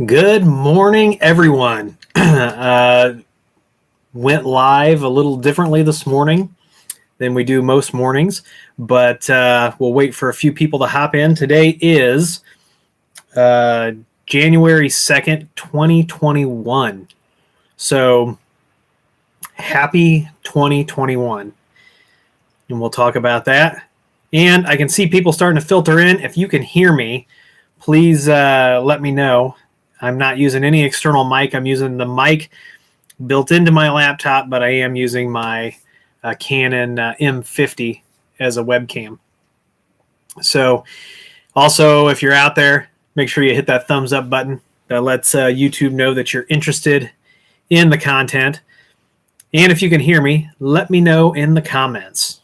Good morning, everyone. Went live a little differently this morning than we do most mornings, but we'll wait for a few people to hop in. Today is January 2nd, 2021. So happy 2021. And we'll talk about that. And I can see people starting to filter in. If you can hear me, please let me know. I'm not using any external mic. I'm using the mic built into my laptop, but I am using my Canon M50 as a webcam. So also, if you're out there, make sure you hit that thumbs up button. That lets YouTube know that you're interested in the content. And if you can hear me, let me know in the comments.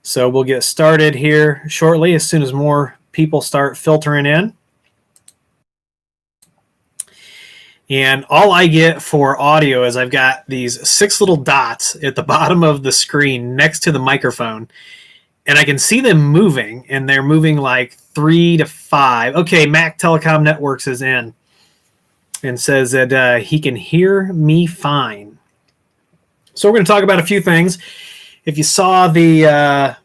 So we'll get started here shortly as soon as more people start filtering in. And all I get for audio is I've got these 6 little dots at the bottom of the screen next to the microphone. And I can see them moving, and they're moving like 3 to 5. Okay, Mac Telecom Networks is in and says that he can hear me fine. So we're going to talk about a few things. If you saw the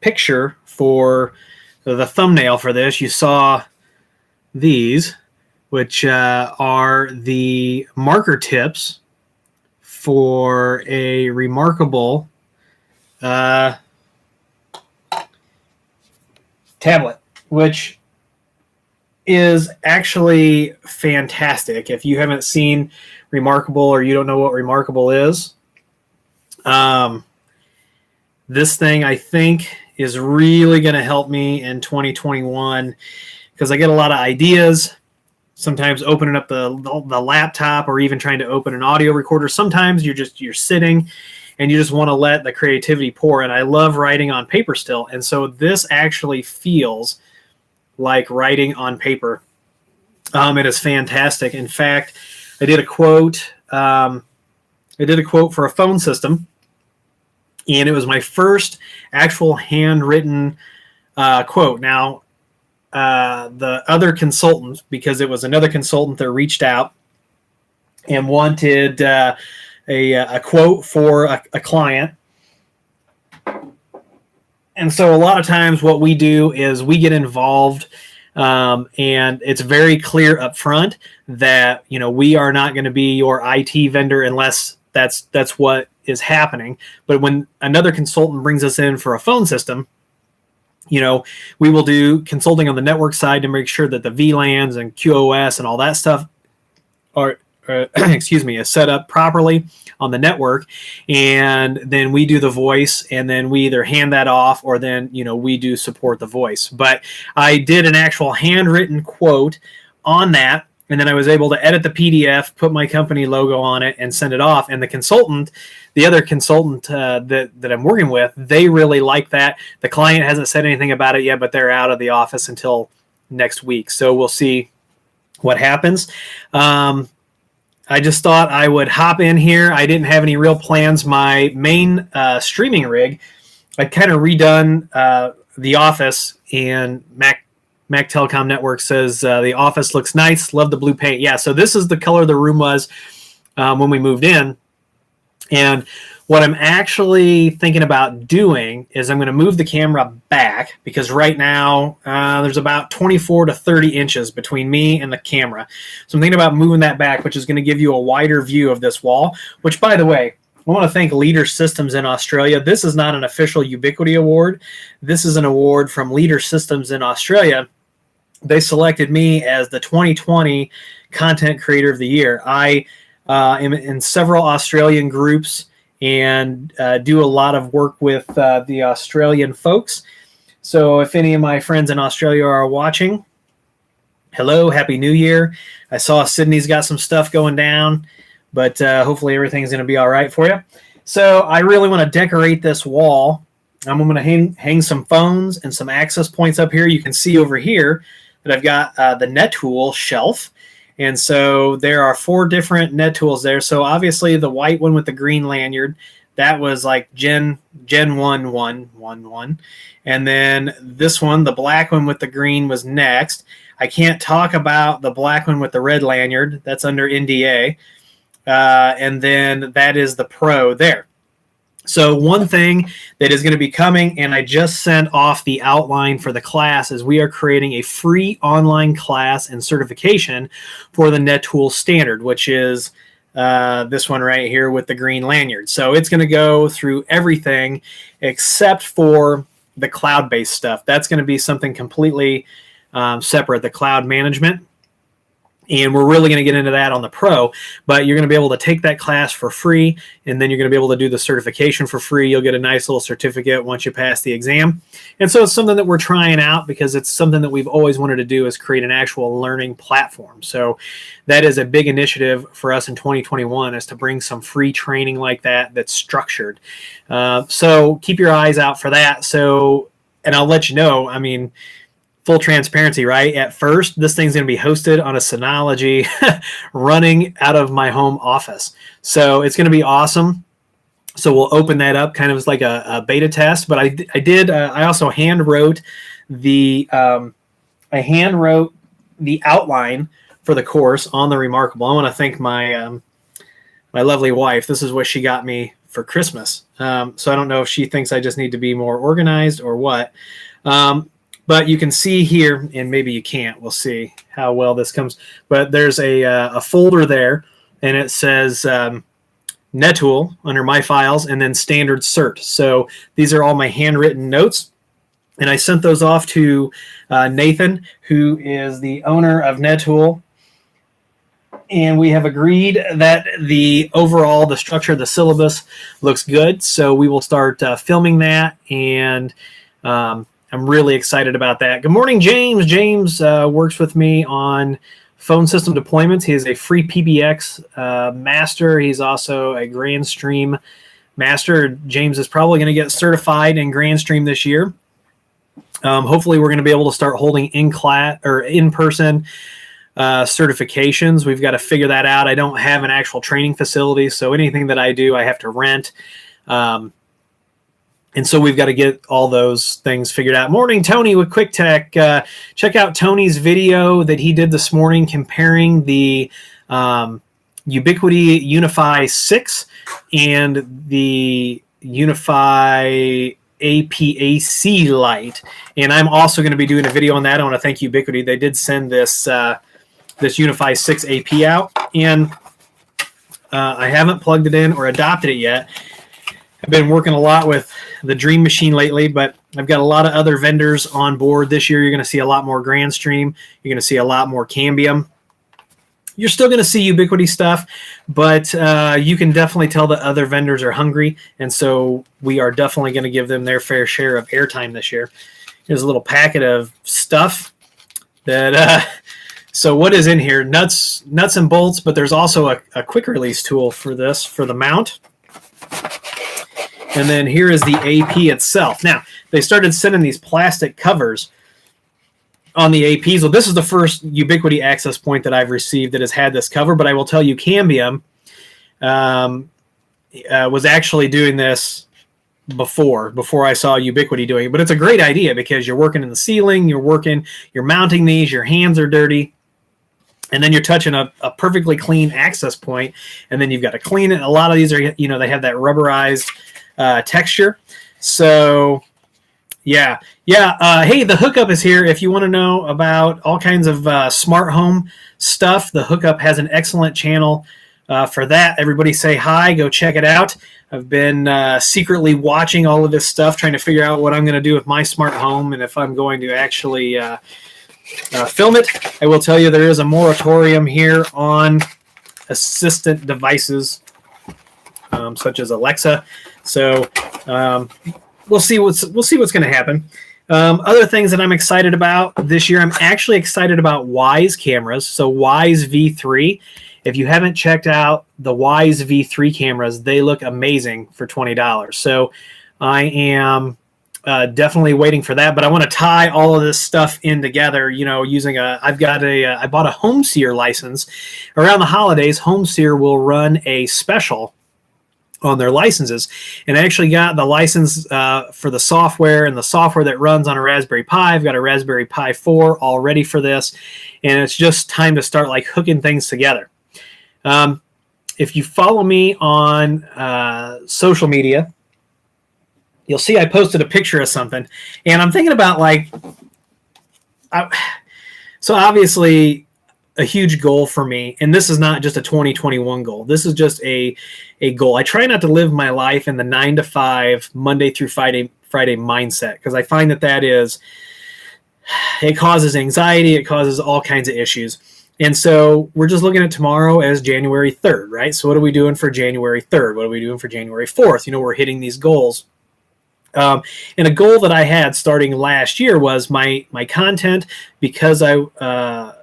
picture for the thumbnail for this, you saw these, which are the marker tips for a remarkable tablet, which is actually fantastic. If you haven't seen Remarkable or you don't know what Remarkable is, this thing I think is really going to help me in 2021 because I get a lot of ideas. Sometimes opening up the laptop or even trying to open an audio recorder. Sometimes you're sitting and you just want to let the creativity pour. And I love writing on paper still. And so this actually feels like writing on paper. It is fantastic. In fact, I did a quote. For a phone system, and it was my first actual handwritten quote. Now, the other consultant, because it was another consultant that reached out and wanted a quote for a client. And so a lot of times what we do is we get involved, and it's very clear up front that, we are not going to be your IT vendor unless that's what is happening. But when another consultant brings us in for a phone system, we will do consulting on the network side to make sure that the VLANs and QoS and all that stuff are, is set up properly on the network. And then we do the voice, and then we either hand that off or then, we do support the voice. But I did an actual handwritten quote on that. And then I was able to edit the PDF, put my company logo on it, and send it off. And the other consultant that I'm working with, they really like that. The client hasn't said anything about it yet, but they're out of the office until next week. So we'll see what happens. I just thought I would hop in here. I didn't have any real plans. My main streaming rig, I kind of redone the office, and Mac Telecom Network says the office looks nice. Love the blue paint. Yeah, so this is the color the room was when we moved in. And what I'm actually thinking about doing is I'm going to move the camera back, because right now there's about 24 to 30 inches between me and the camera. So I'm thinking about moving that back, which is going to give you a wider view of this wall, which, by the way, I want to thank Leader Systems in Australia. This is not an official Ubiquity award. This is an award from Leader Systems in Australia. They selected me as the 2020 Content Creator of the Year. I am in several Australian groups and do a lot of work with the Australian folks. So if any of my friends in Australia are watching, hello, Happy New Year. I saw Sydney's got some stuff going down, but hopefully everything's going to be all right for you. So I really want to decorate this wall. I'm going to hang some phones and some access points up here. You can see over here that I've got the NetTool shelf. And so there are 4 different NetTools there. So obviously the white one with the green lanyard, That was like Gen 1.1.1.1. And then this one, the black one with the green, was next. I can't talk about the black one with the red lanyard. That's under NDA. And then that is the Pro there. So one thing that is going to be coming, and I just sent off the outline for the class, is we are creating a free online class and certification for the NetTool standard, which is this one right here with the green lanyard. So it's going to go through everything except for the cloud-based stuff. That's going to be something completely separate, the cloud management. And we're really going to get into that on the Pro, but you're going to be able to take that class for free, and then you're going to be able to do the certification for free. You'll get a nice little certificate once you pass the exam. And so it's something that we're trying out because it's something that we've always wanted to do, is create an actual learning platform. So that is a big initiative for us in 2021, is to bring some free training like that that's structured. So keep your eyes out for that. So, and I'll let you know, I mean, full transparency, right? At first, this thing's going to be hosted on a Synology running out of my home office. So it's going to be awesome. So we'll open that up kind of as like a beta test. But I also hand wrote the outline for the course on the Remarkable. I want to thank my my lovely wife. This is what she got me for Christmas. So I don't know if she thinks I just need to be more organized or what. But you can see here, and maybe you can't. We'll see how well this comes. But there's a folder there, and it says NetTool under My Files, and then Standard Cert. So these are all my handwritten notes, and I sent those off to Nathan, who is the owner of NetTool. And we have agreed that the structure of the syllabus looks good. So we will start filming that, and I'm really excited about that. Good morning, James. James works with me on phone system deployments. He is a free PBX master. He's also a GrandStream master. James is probably going to get certified in GrandStream this year. Hopefully, we're going to be able to start holding in-class or in-person certifications. We've got to figure that out. I don't have an actual training facility, so anything that I do, I have to rent. And so we've got to get all those things figured out. Morning, Tony with Quick Tech. Check out Tony's video that he did this morning comparing the Ubiquity Unify 6 and the Unify APAC Lite. And I'm also going to be doing a video on that. I want to thank Ubiquity. They did send this Unify 6 AP out, and I haven't plugged it in or adopted it yet. I've been working a lot with the Dream Machine lately, but I've got a lot of other vendors on board this year. You're going to see a lot more GrandStream. You're going to see a lot more Cambium. You're still going to see Ubiquity stuff, but you can definitely tell that other vendors are hungry, and so we are definitely going to give them their fair share of airtime this year. Here's a little packet of stuff that so what is in here? Nuts and bolts, but there's also a quick release tool for this, for the mount. And then here is the AP itself. Now, they started sending these plastic covers on the APs. Well, this is the first Ubiquity access point that I've received that has had this cover, but I will tell you Cambium was actually doing this before I saw Ubiquity doing it. But it's a great idea because you're working in the ceiling, you're mounting these, your hands are dirty, and then you're touching a perfectly clean access point, and then you've got to clean it. A lot of these are, they have that rubberized texture. So yeah. Hey, the hookup is here. If you want to know about all kinds of smart home stuff, the hookup has an excellent channel for that. Everybody say hi, go check it out. I've been secretly watching all of this stuff, trying to figure out what I'm going to do with my smart home and if I'm going to actually film it. I will tell you there is a moratorium here on assistant devices such as Alexa. So we'll see what's going to happen. Other things that I'm excited about this year, I'm actually excited about Wyze cameras. So Wyze V3. If you haven't checked out the Wyze V3 cameras, they look amazing for $20. So I am definitely waiting for that. But I want to tie all of this stuff in together. Using I bought a HomeSeer license. Around the holidays, HomeSeer will run a special on their licenses, and I actually got the license for the software and the software that runs on a Raspberry Pi. I've got a Raspberry Pi 4 all ready for this, and it's just time to start like hooking things together. If you follow me on social media, you'll see I posted a picture of something, and I'm thinking about so obviously a huge goal for me, and this is not just a 2021 goal. This is just a goal. I try not to live my life in the 9 to 5 Monday through Friday mindset, because I find it causes anxiety. It causes all kinds of issues. And so we're just looking at tomorrow as January 3rd, right? So what are we doing for January 3rd? What are we doing for January 4th? We're hitting these goals. And a goal that I had starting last year was my content, because I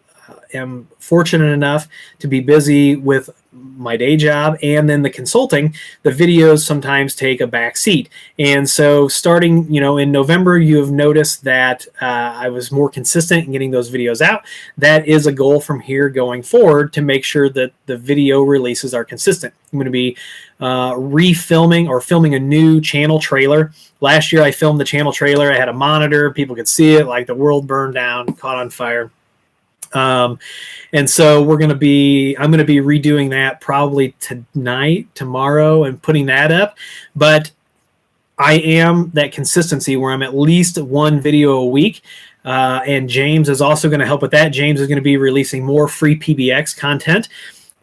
am fortunate enough to be busy with my day job and then the consulting, the videos sometimes take a back seat. And so starting, in November, you have noticed that I was more consistent in getting those videos out. That is a goal from here going forward, to make sure that the video releases are consistent. I'm going to be refilming or filming a new channel trailer. Last year I filmed the channel trailer. I had a monitor. People could see it like the world burned down, caught on fire. And so I'm going to be redoing that probably tomorrow, and putting that up. But I am that consistency where I'm at least one video a week. And James is also going to help with that. James is going to be releasing more free PBX content.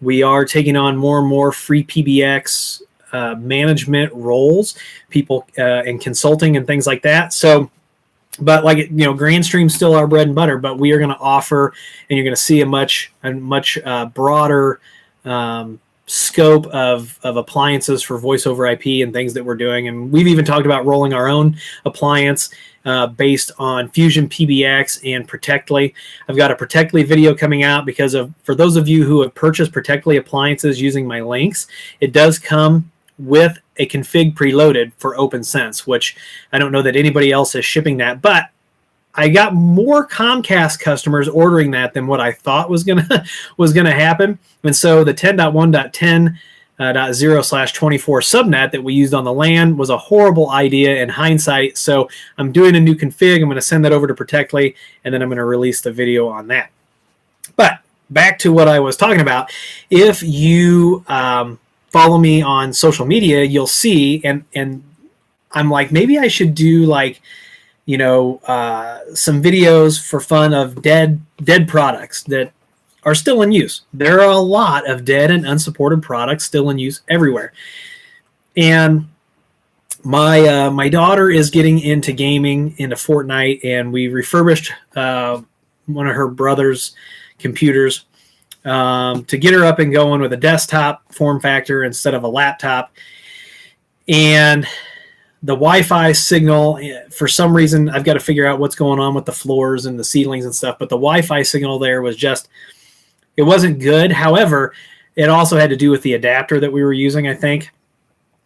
We are taking on more and more free PBX management roles, people in consulting and things like that. So, but GrandStream's still our bread and butter, but we are going to offer, and you're going to see a much broader scope of appliances for voice over IP and things that we're doing. And we've even talked about rolling our own appliance based on Fusion PBX and Protectly. I've got a Protectly video coming out for those of you who have purchased Protectly appliances using my links, it does come with a config preloaded for OpenSense, which I don't know that anybody else is shipping that, but I got more Comcast customers ordering that than what I thought was gonna happen. And so the 10.1.10.0/24 subnet that we used on the LAN was a horrible idea in hindsight. So I'm doing a new config. I'm going to send that over to Protectly, and then I'm going to release the video on that. But back to what I was talking about. If you follow me on social media, you'll see, and I'm like, maybe I should do some videos for fun of dead products that are still in use. There are a lot of dead and unsupported products still in use everywhere. And my daughter is getting into gaming, into Fortnite, and we refurbished one of her brother's computers to get her up and going with a desktop form factor instead of a laptop. And the Wi-Fi signal, for some reason, I've got to figure out what's going on with the floors and the ceilings and stuff, but the Wi-Fi signal there was it wasn't good. However, it also had to do with the adapter that we were using, I think.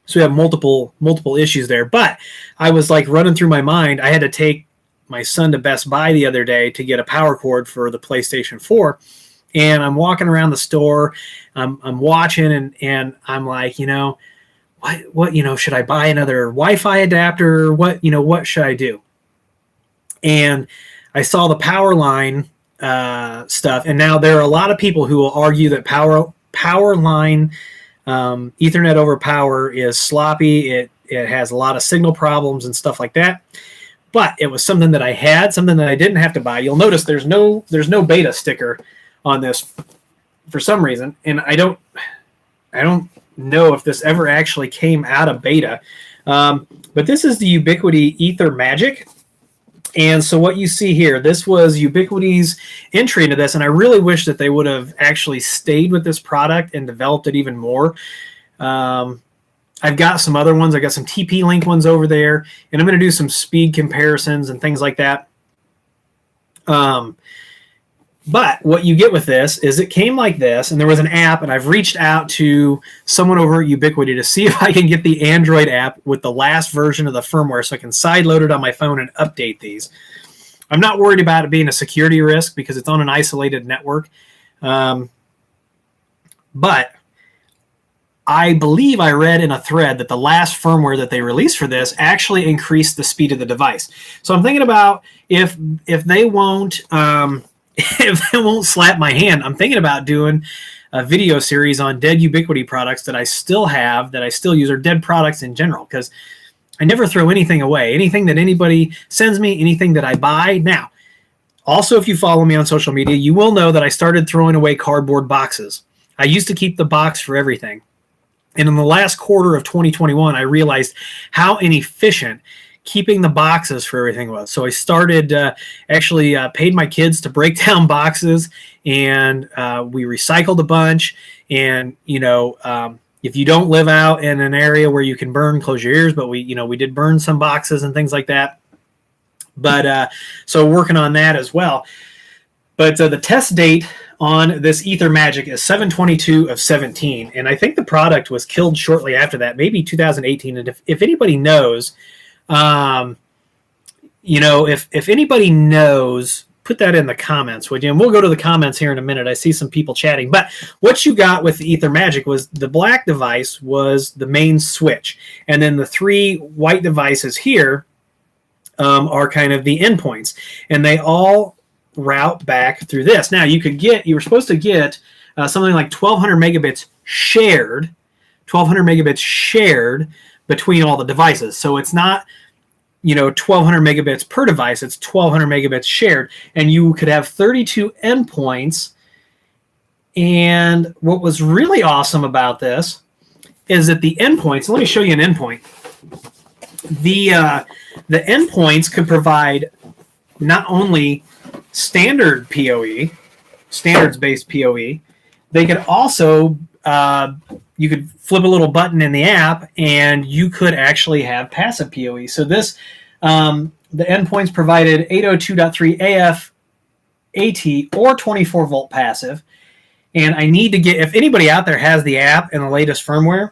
So we have multiple issues there. But I was running through my mind. I had to take my son to Best Buy the other day to get a power cord for the PlayStation 4. And I'm walking around the store. I'm watching, and I'm like, what should I buy another Wi-Fi adapter? What should I do? And I saw the power line stuff, and now there are a lot of people who will argue that power line Ethernet over power is sloppy. It has a lot of signal problems and stuff like that. But it was something that I had, something that I didn't have to buy. You'll notice there's no beta sticker on this for some reason, and I don't know if this ever actually came out of beta. But this is the Ubiquity Ether Magic. And so what you see here, this was Ubiquity's entry into this, and I really wish that they would have actually stayed with this product and developed it even more. I've got some other ones. I've got some TP-Link ones over there, and I'm going to do some speed comparisons and things like that. But what you get with this is it came like this, and there was an app, and I've reached out to someone over at Ubiquity to see if I can get the Android app with the last version of the firmware so I can sideload it on my phone and update these. I'm not worried about it being a security risk because it's on an isolated network. But I believe I read in a thread that the last firmware that they released for this actually increased the speed of the device. So I'm thinking about if they won't if they won't slap my hand, I'm thinking about doing a video series on dead Ubiquity products that I still have, that I still use, or dead products in general, because I never throw anything away. Anything that anybody sends me, anything that I buy. Now, also, if you follow me on social media, you will know that I started throwing away cardboard boxes. I used to keep the box for everything. And in the last quarter of 2021, I realized how inefficient keeping the boxes for everything was. So I started actually paid my kids to break down boxes, and we recycled a bunch. And, if you don't live out in an area where you can burn, close your ears, but we did burn some boxes and things like that. But so working on that as well. But the test date on this Ether Magic is 7/22 of 17, and I think the product was killed shortly after that, maybe 2018. And if anybody knows, if anybody knows, put that in the comments, would you? And we'll go to the comments here in a minute. I see some people chatting. But what you got with the Ether Magic was the black device was the main switch, and then the 3 white devices here are kind of the endpoints, and they all route back through this. Now you were supposed to get something like 1200 megabits shared between all the devices. So it's not 1200 megabits per device, it's 1200 megabits shared, and you could have 32 endpoints. And what was really awesome about this is that the endpoints, let me show you an endpoint. The endpoints could provide not only standard PoE, standards-based PoE, they could also, you could flip a little button in the app and you could actually have passive PoE. So this, the endpoints provided 802.3 AF, AT, or 24 volt passive. And I need to get, if anybody out there has the app and the latest firmware,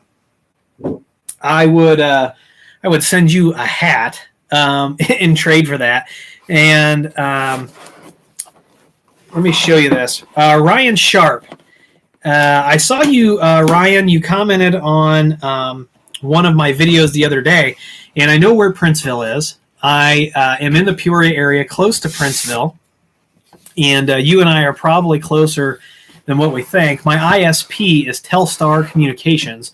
I would send you a hat in trade for that. And let me show you this. Ryan Sharp. I saw you, Ryan, you commented on one of my videos the other day, and I know where Princeville is. I am in the Peoria area, close to Princeville, and you and I are probably closer than what we think. My ISP is Telstar Communications,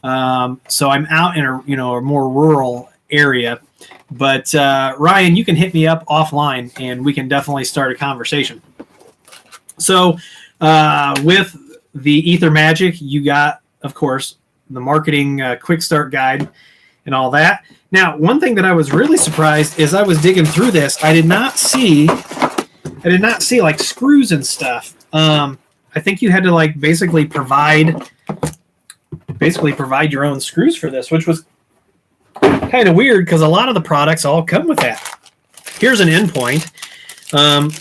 so I'm out in a more rural area. But Ryan, you can hit me up offline, and we can definitely start a conversation. So with the Ether Magic, you got, of course, the marketing quick start guide and all that. Now, one thing that I was really surprised is I was digging through this. I did not see like screws and stuff. I think you had to like basically provide your own screws for this, which was kind of weird because a lot of the products all come with that. Here's an endpoint.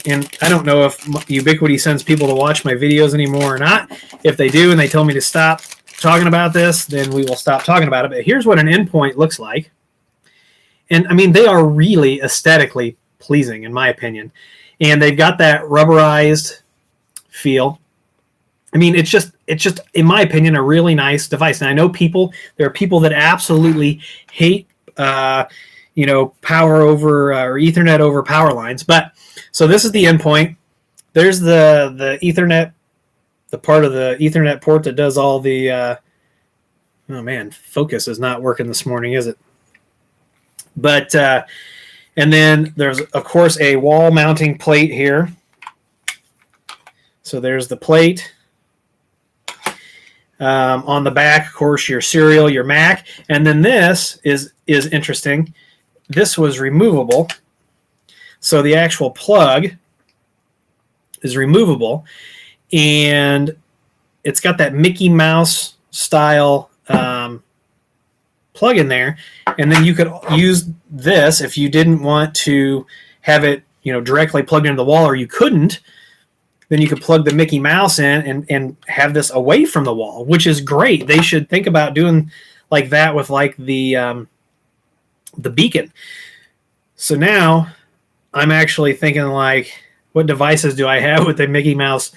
And I don't know if Ubiquity sends people to watch my videos anymore or not. If they do and they tell me to stop talking about this, then we will stop talking about it. But here's what an endpoint looks like. And I mean, they are really aesthetically pleasing, in my opinion. And they've got that rubberized feel. I mean, it's just, in my opinion, a really nice device. And I know there are people that absolutely hate, power over or Ethernet over power lines. But so this is the endpoint. There's the Ethernet, the part of the Ethernet port that does all the, oh man, focus is not working this morning, is it? But, and then there's, of course, a wall mounting plate here. So there's the plate. On the back, of course, your serial, your MAC. And then this is interesting. This was removable. So the actual plug is removable. And it's got that Mickey Mouse style plug in there. And then you could use this if you didn't want to have it, directly plugged into the wall, or you couldn't. Then you could plug the Mickey Mouse in and have this away from the wall, which is great. They should think about doing like that with like the beacon. So now I'm actually thinking like, what devices do I have with the Mickey Mouse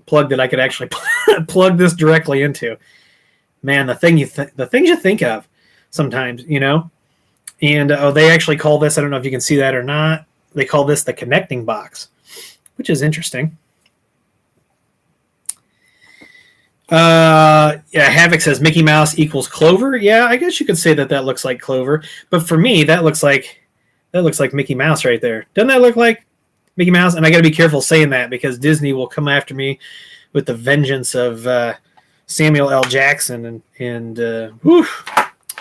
plug that I could actually plug this directly into? man, the things you think of sometimes, you know. And they actually call this, I don't know if you can see that or not, they call this the connecting box, which is interesting. Yeah, Havoc says Mickey Mouse equals Clover. Yeah, I guess you could say that looks like Clover, but for me, that looks like Mickey Mouse right there. Doesn't that look like Mickey Mouse? And I got to be careful saying that because Disney will come after me with the vengeance of Samuel L. Jackson, and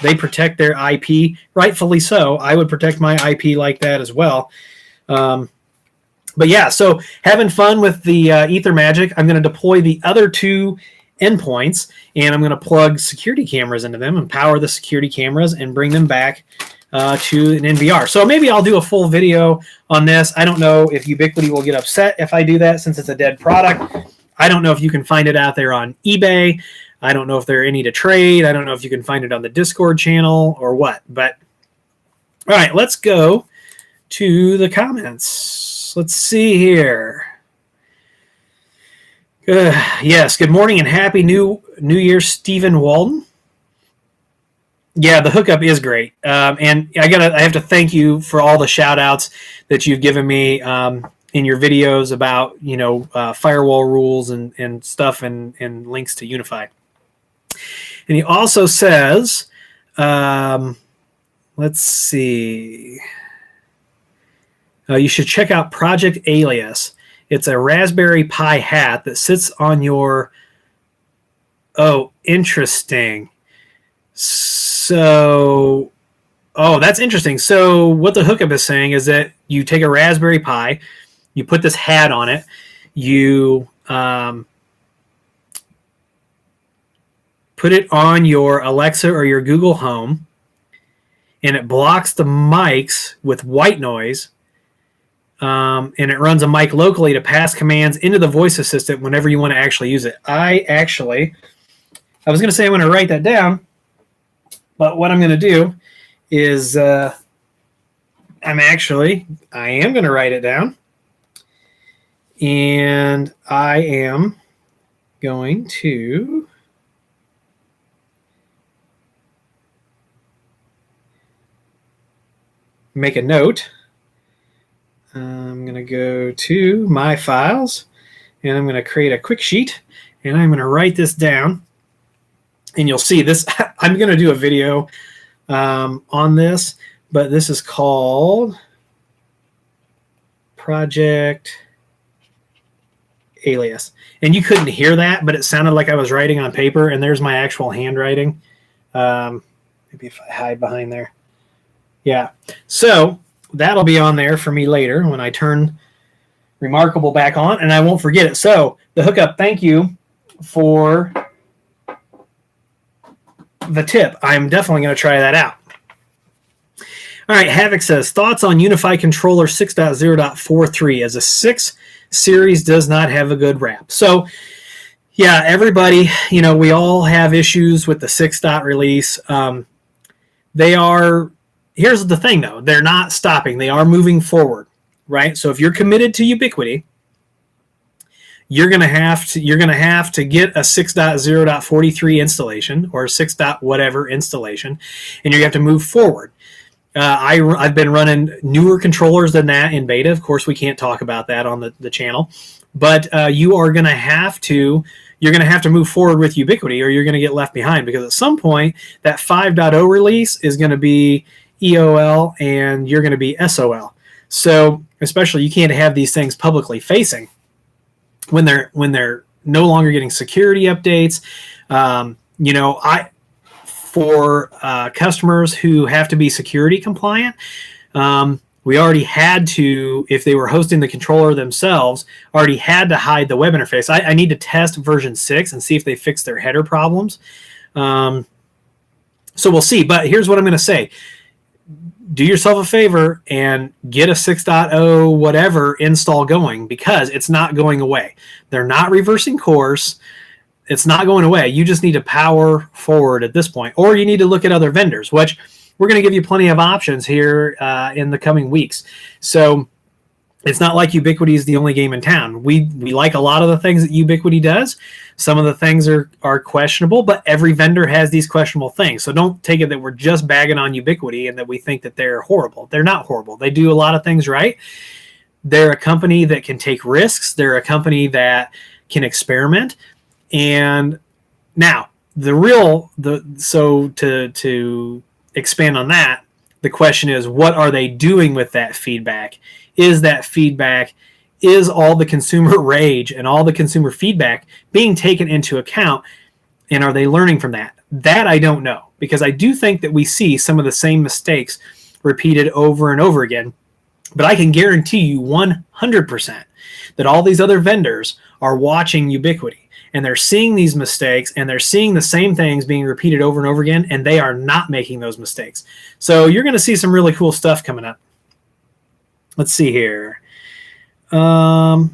they protect their IP, rightfully so. I would protect my IP like that as well. But yeah, so having fun with the Ether Magic. I'm going to deploy the other two endpoints, and I'm going to plug security cameras into them and power the security cameras and bring them back to an NVR. So maybe I'll do a full video on this. I don't know if Ubiquity will get upset if I do that since it's a dead product. I don't know if you can find it out there on eBay. I don't know if there are any to trade. I don't know if you can find it on the Discord channel or what. But all right, let's go to the comments. Let's see here. Yes, good morning and happy New Year, Stephen Walden. Yeah, the hookup is great, and I have to thank you for all the shout outs that you've given me in your videos about firewall rules and stuff and links to Unify. And he also says, let's see, you should check out Project Alias. It's a Raspberry Pi hat that sits on your... Oh, interesting. So, that's interesting. So what the hookup is saying is that you take a Raspberry Pi, you put this hat on it, you put it on your Alexa or your Google Home, and it blocks the mics with white noise. And it runs a mic locally to pass commands into the voice assistant whenever you want to actually use it. I was going to say I'm going to write that down, but what I'm going to do is I am going to write it down, and I am going to make a note. I'm going to go to my files, and I'm going to create a quick sheet, and I'm going to write this down. And you'll see this. I'm going to do a video on this, but this is called Project Alias. And you couldn't hear that, but it sounded like I was writing on paper, and there's my actual handwriting. Maybe if I hide behind there. Yeah. So that'll be on there for me later when I turn Remarkable back on, and I won't forget it. So the hookup, thank you for the tip. I'm definitely going to try that out. All right, Havoc says, thoughts on Unify Controller 6.0.43 as a 6 series does not have a good rap. So, yeah, everybody, we all have issues with the 6. Release. Here's the thing, though. They're not stopping. They are moving forward, right? So if you're committed to Ubiquity, you're going to have to get a 6.0.43 installation or 6. Whatever installation, and you have to move forward. I've been running newer controllers than that in beta. Of course, we can't talk about that on the channel, but you're going to have to move forward with Ubiquity, or you're going to get left behind, because at some point that 5.0 release is going to be EOL and you're going to be SOL. So especially, you can't have these things publicly facing when they're no longer getting security updates. For customers who have to be security compliant, we already had to, if they were hosting the controller themselves, already had to hide the web interface. I need to test version 6 and see if they fixed their header problems. So we'll see. But here's what I'm going to say. Do yourself a favor and get a 6.0 whatever install going, because it's not going away. They're not reversing course. It's not going away. You just need to power forward at this point, or you need to look at other vendors, which we're going to give you plenty of options here in the coming weeks. So It's not like Ubiquity is the only game in town. We like a lot of the things that Ubiquity does. Some of the things are questionable, but every vendor has these questionable things. So don't take it that we're just bagging on Ubiquity and that we think that they're horrible. They're not horrible. They do a lot of things right. They're a company that can take risks. They're a company that can experiment. And now so to expand on that, the question is, what are they doing with that feedback? Is all the consumer rage and all the consumer feedback being taken into account, and are they learning from that? That I don't know, because I do think that we see some of the same mistakes repeated over and over again. But I can guarantee you 100% that all these other vendors are watching Ubiquity, and they're seeing these mistakes, and they're seeing the same things being repeated over and over again, and they are not making those mistakes. So you're going to see some really cool stuff coming up. Let's see here. So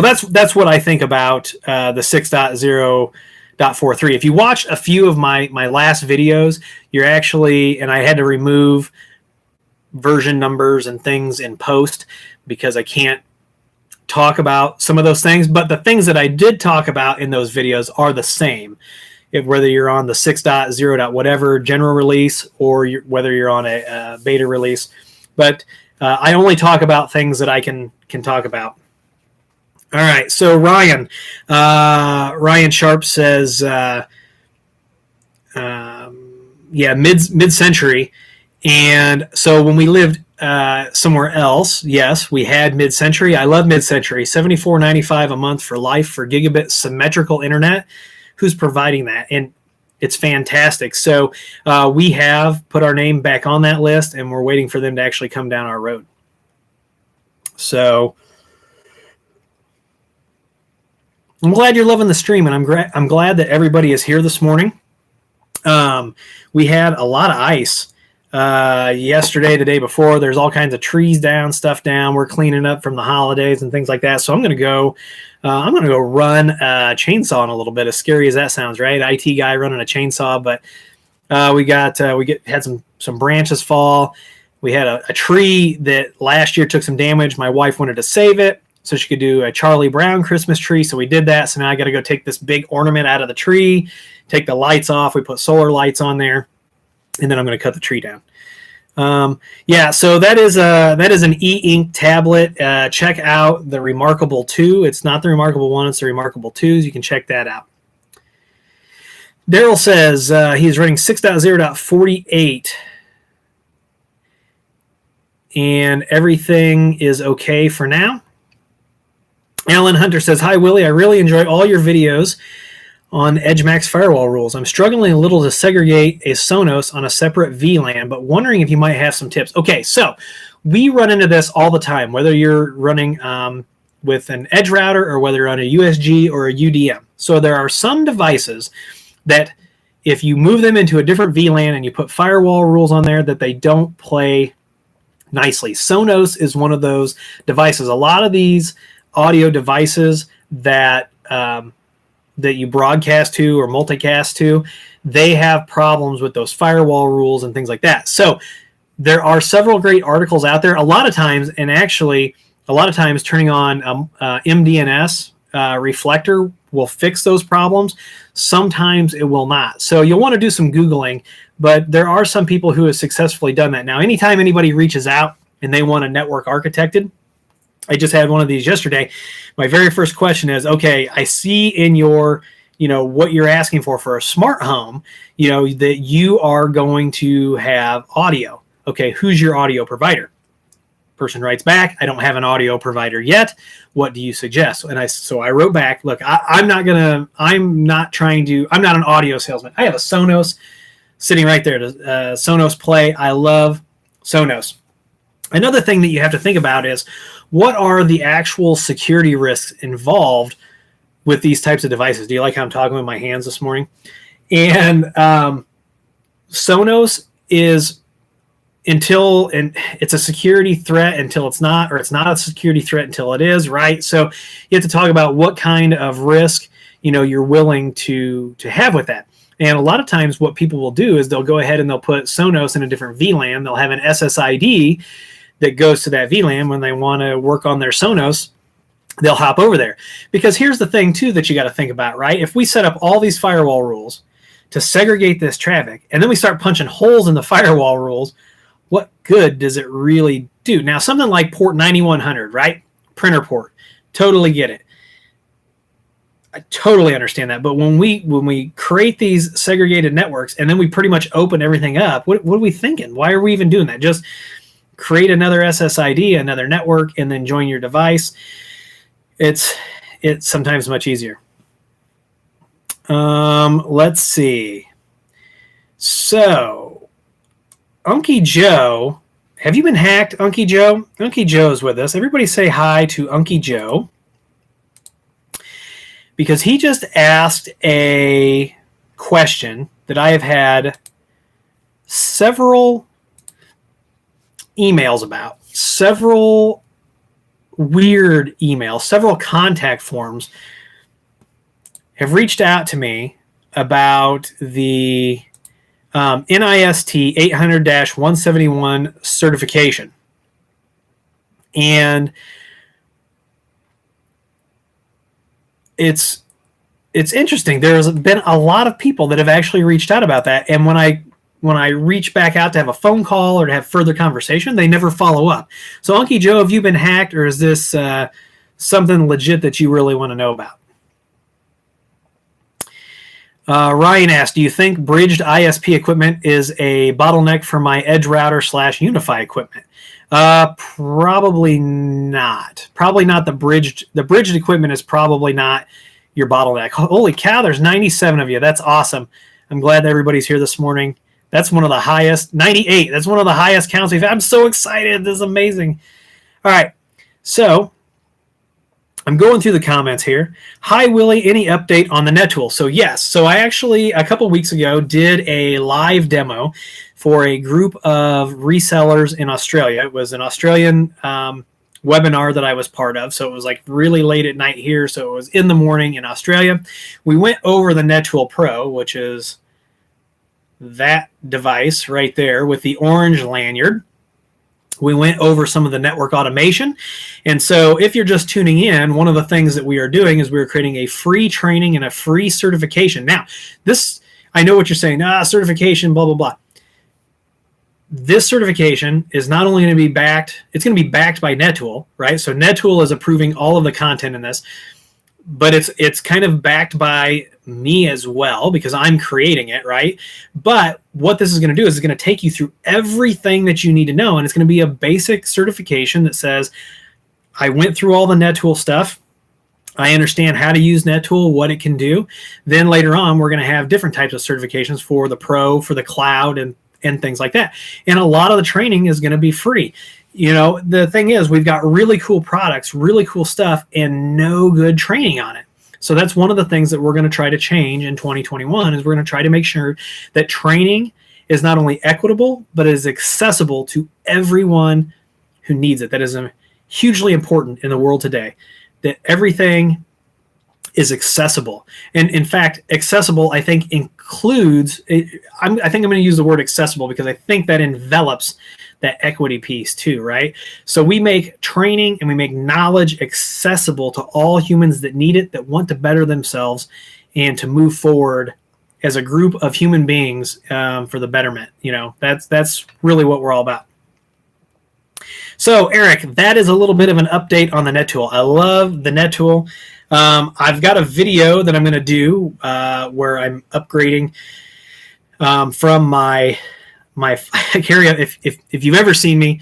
that's what I think about the 6.0.43. If you watch a few of my last videos, you're actually, and I had to remove version numbers and things in post because I can't talk about some of those things, but the things that I did talk about in those videos are the same. Whether you're on the 6.0. whatever general release, or whether you're on a beta release. But I only talk about things that I can talk about. All right, so Ryan Sharp says, mid-century. And so when we lived somewhere else, yes, we had mid-century. I love mid-century. $74.95 a month for life for gigabit symmetrical internet. Who's providing that? And it's fantastic. So we have put our name back on that list, and we're waiting for them to actually come down our road. So I'm glad you're loving the stream, and I'm glad that everybody is here this morning. We had a lot of ice yesterday, the day before. There's all kinds of trees down, stuff down. We're cleaning up from the holidays and things like that. So I'm going to go run a chainsaw in a little bit. As scary as that sounds, right? IT guy running a chainsaw, but we had some branches fall. We had a tree that last year took some damage. My wife wanted to save it so she could do a Charlie Brown Christmas tree. So we did that. So now I got to go take this big ornament out of the tree, take the lights off. We put solar lights on there, and then I'm going to cut the tree down. So that is an e-ink tablet. Check out the Remarkable 2. It's not the Remarkable 1, it's the Remarkable 2s. You can check that out. Daryl says he's running 6.0.48 and everything is okay for now. Alan Hunter says, hi, Willie. I really enjoy all your videos on EdgeMax firewall rules. I'm struggling a little to segregate a Sonos on a separate VLAN, but wondering if you might have some tips. Okay, so we run into this all the time, whether you're running with an edge router or whether you're on a USG or a UDM. So there are some devices that if you move them into a different VLAN and you put firewall rules on there, that they don't play nicely. Sonos is one of those devices. A lot of these audio devices that you broadcast to or multicast to, they have problems with those firewall rules and things like that. So there are several great articles out there. A lot of times turning on MDNS reflector will fix those problems. Sometimes it will not. So you'll want to do some Googling, but there are some people who have successfully done that. Now, anytime anybody reaches out and they want a network architected, I just had one of these yesterday. My very first question is, okay, I see in your, what you're asking for a smart home, that you are going to have audio. Okay, who's your audio provider? Person writes back, I don't have an audio provider yet. What do you suggest? And so I wrote back, look, I'm not an audio salesman. I have a Sonos sitting right there, Sonos Play. I love Sonos. Another thing that you have to think about is, what are the actual security risks involved with these types of devices? Do you like how I'm talking with my hands this morning? And Sonos is, it's a security threat until it's not, or it's not a security threat until it is, right? So you have to talk about what kind of risk, you're willing to have with that. And a lot of times what people will do is they'll go ahead and they'll put Sonos in a different VLAN. They'll have an SSID that goes to that VLAN when they want to work on their Sonos, they'll hop over there. Because here's the thing, too, that you got to think about, right? If we set up all these firewall rules to segregate this traffic, and then we start punching holes in the firewall rules, what good does it really do? Now, something like port 9100, right? Printer port. Totally get it. I totally understand that. But when we create these segregated networks and then we pretty much open everything up, what are we thinking? Why are we even doing that? Just create another SSID, another network, and then join your device. It's sometimes much easier. Let's see. So, Unky Joe, have you been hacked, Unky Joe? Unky Joe's with us. Everybody say hi to Unky Joe, because he just asked a question that I have had several emails about, several weird emails, several contact forms have reached out to me about the NIST 800-171 certification. And it's interesting. There's been a lot of people that have actually reached out about that. And when I reach back out to have a phone call or to have further conversation, they never follow up. So, Unky Joe, have you been hacked, or is this something legit that you really want to know about? Ryan asked, do you think bridged ISP equipment is a bottleneck for my edge router / Unify equipment? Probably not. Probably not the bridged. The bridged equipment is probably not your bottleneck. Holy cow, there's 97 of you. That's awesome. I'm glad that everybody's here this morning. That's one of the highest, 98. That's one of the highest counts we've had. I'm so excited. This is amazing. All right. So I'm going through the comments here. Hi, Willie. Any update on the NetTool? So yes. So I actually, a couple weeks ago, did a live demo for a group of resellers in Australia. It was an Australian webinar that I was part of. So it was like really late at night here. So it was in the morning in Australia. We went over the NetTool Pro, which is that device right there with the orange lanyard. We went over some of the network automation. And so if you're just tuning in, one of the things that we are doing is we're creating a free training and a free certification. Now, this, I know what you're saying, certification, blah, blah, blah. This certification is not only going to be backed, it's going to be backed by NetTool, right? So NetTool is approving all of the content in this, but it's kind of backed by me as well because I'm creating it, right? But what this is going to do is it's going to take you through everything that you need to know, and it's going to be a basic certification that says, I went through all the NetTool stuff. I understand how to use NetTool, what it can do. Then later on, we're going to have different types of certifications for the Pro, for the cloud, and things like that. And a lot of the training is going to be free. You know, the thing is, we've got really cool products, really cool stuff, and no good training on it. So that's one of the things that we're going to try to change in 2021 is we're going to try to make sure that training is not only equitable, but is accessible to everyone who needs it. That is hugely important in the world today, that everything is accessible. And in fact, accessible, I think, includes, I think I'm going to use the word accessible because I think that envelops that equity piece too, right? So we make training and we make knowledge accessible to all humans that need it, that want to better themselves and to move forward as a group of human beings for the betterment. You know, that's really what we're all about. So Eric, that is a little bit of an update on the NetTool. I love the NetTool. I've got a video that I'm going to do where I'm upgrading from my I carry if you've ever seen me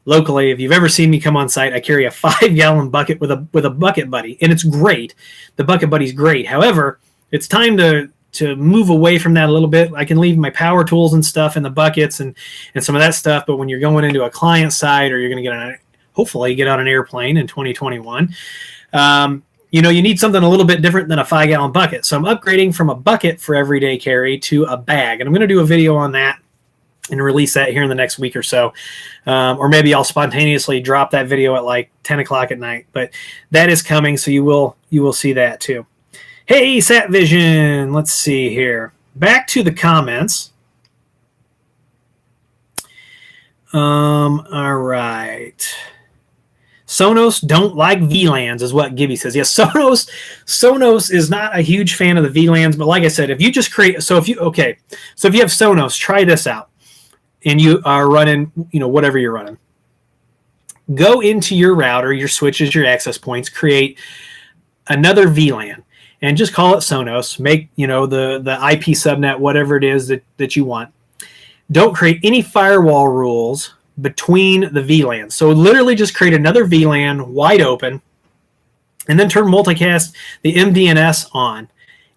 locally, if you've ever seen me come on site, I carry a 5-gallon bucket with a bucket buddy, and it's great. The bucket buddy's great. However, it's time to move away from that a little bit. I can leave my power tools and stuff in the buckets and some of that stuff, but when you're going into a client site or you're going to hopefully get on an airplane in 2021, you know, you need something a little bit different than a 5-gallon bucket. So I'm upgrading from a bucket for everyday carry to a bag, and I'm going to do a video on that and release that here in the next week or so. Or maybe I'll spontaneously drop that video at like 10 o'clock at night. But that is coming, so you will see that too. Hey, SatVision. Let's see here. Back to the comments. All right. Sonos don't like VLANs is what Gibby says. Yes, Sonos is not a huge fan of the VLANs, but like I said, if you just create, so if you have Sonos, try this out, and you are running, whatever you're running. Go into your router, your switches, your access points, create another VLAN, and just call it Sonos. Make the IP subnet, whatever it is that you want. Don't create any firewall rules between the VLANs. So literally just create another VLAN wide open, and then turn Multicast, the MDNS on,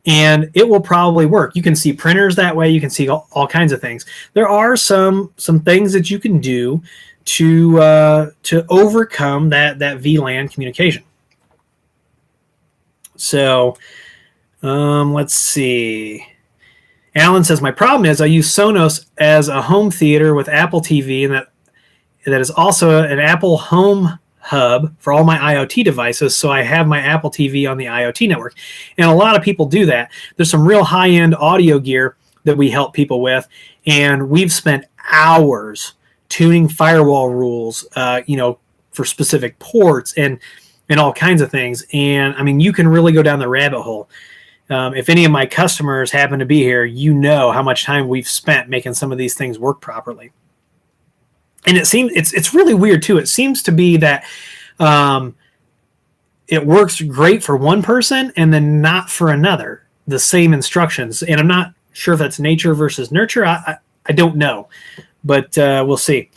and it will probably work. You can see printers that way. You can see all kinds of things. There are some things that you can do to overcome that VLAN communication. So let's see. Alan says, my problem is I use Sonos as a home theater with Apple TV, and that is also an Apple home hub for all my IoT devices, so I have my Apple TV on the IoT network. And a lot of people do that. There's some real high-end audio gear that we help people with, and we've spent hours tuning firewall rules, for specific ports and all kinds of things. And, I mean, you can really go down the rabbit hole. If any of my customers happen to be here, you know how much time we've spent making some of these things work properly. And it seems it's really weird too. It seems to be that it works great for one person and then not for another. The same instructions, and I'm not sure if that's nature versus nurture. I don't know, but we'll see.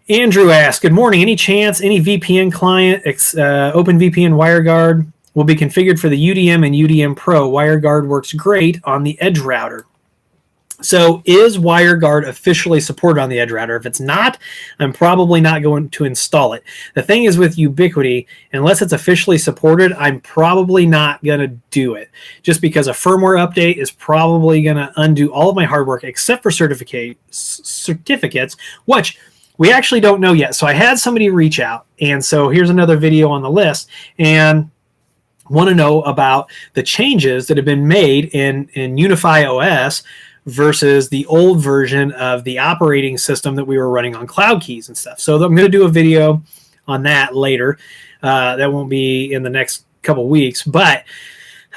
Andrew asks, good morning. Any chance any VPN client, OpenVPN WireGuard, will be configured for the UDM and UDM Pro? WireGuard works great on the Edge router. So is WireGuard officially supported on the Edge router? If it's not, I'm probably not going to install it. The thing is with Ubiquity, unless it's officially supported, I'm probably not going to do it, just because a firmware update is probably going to undo all of my hard work except for certificates, which we actually don't know yet. So I had somebody reach out, and so here's another video on the list, and want to know about the changes that have been made in Unify OS versus the old version of the operating system that we were running on Cloud Keys and stuff. So I'm going to do a video on that later. That won't be in the next couple weeks, but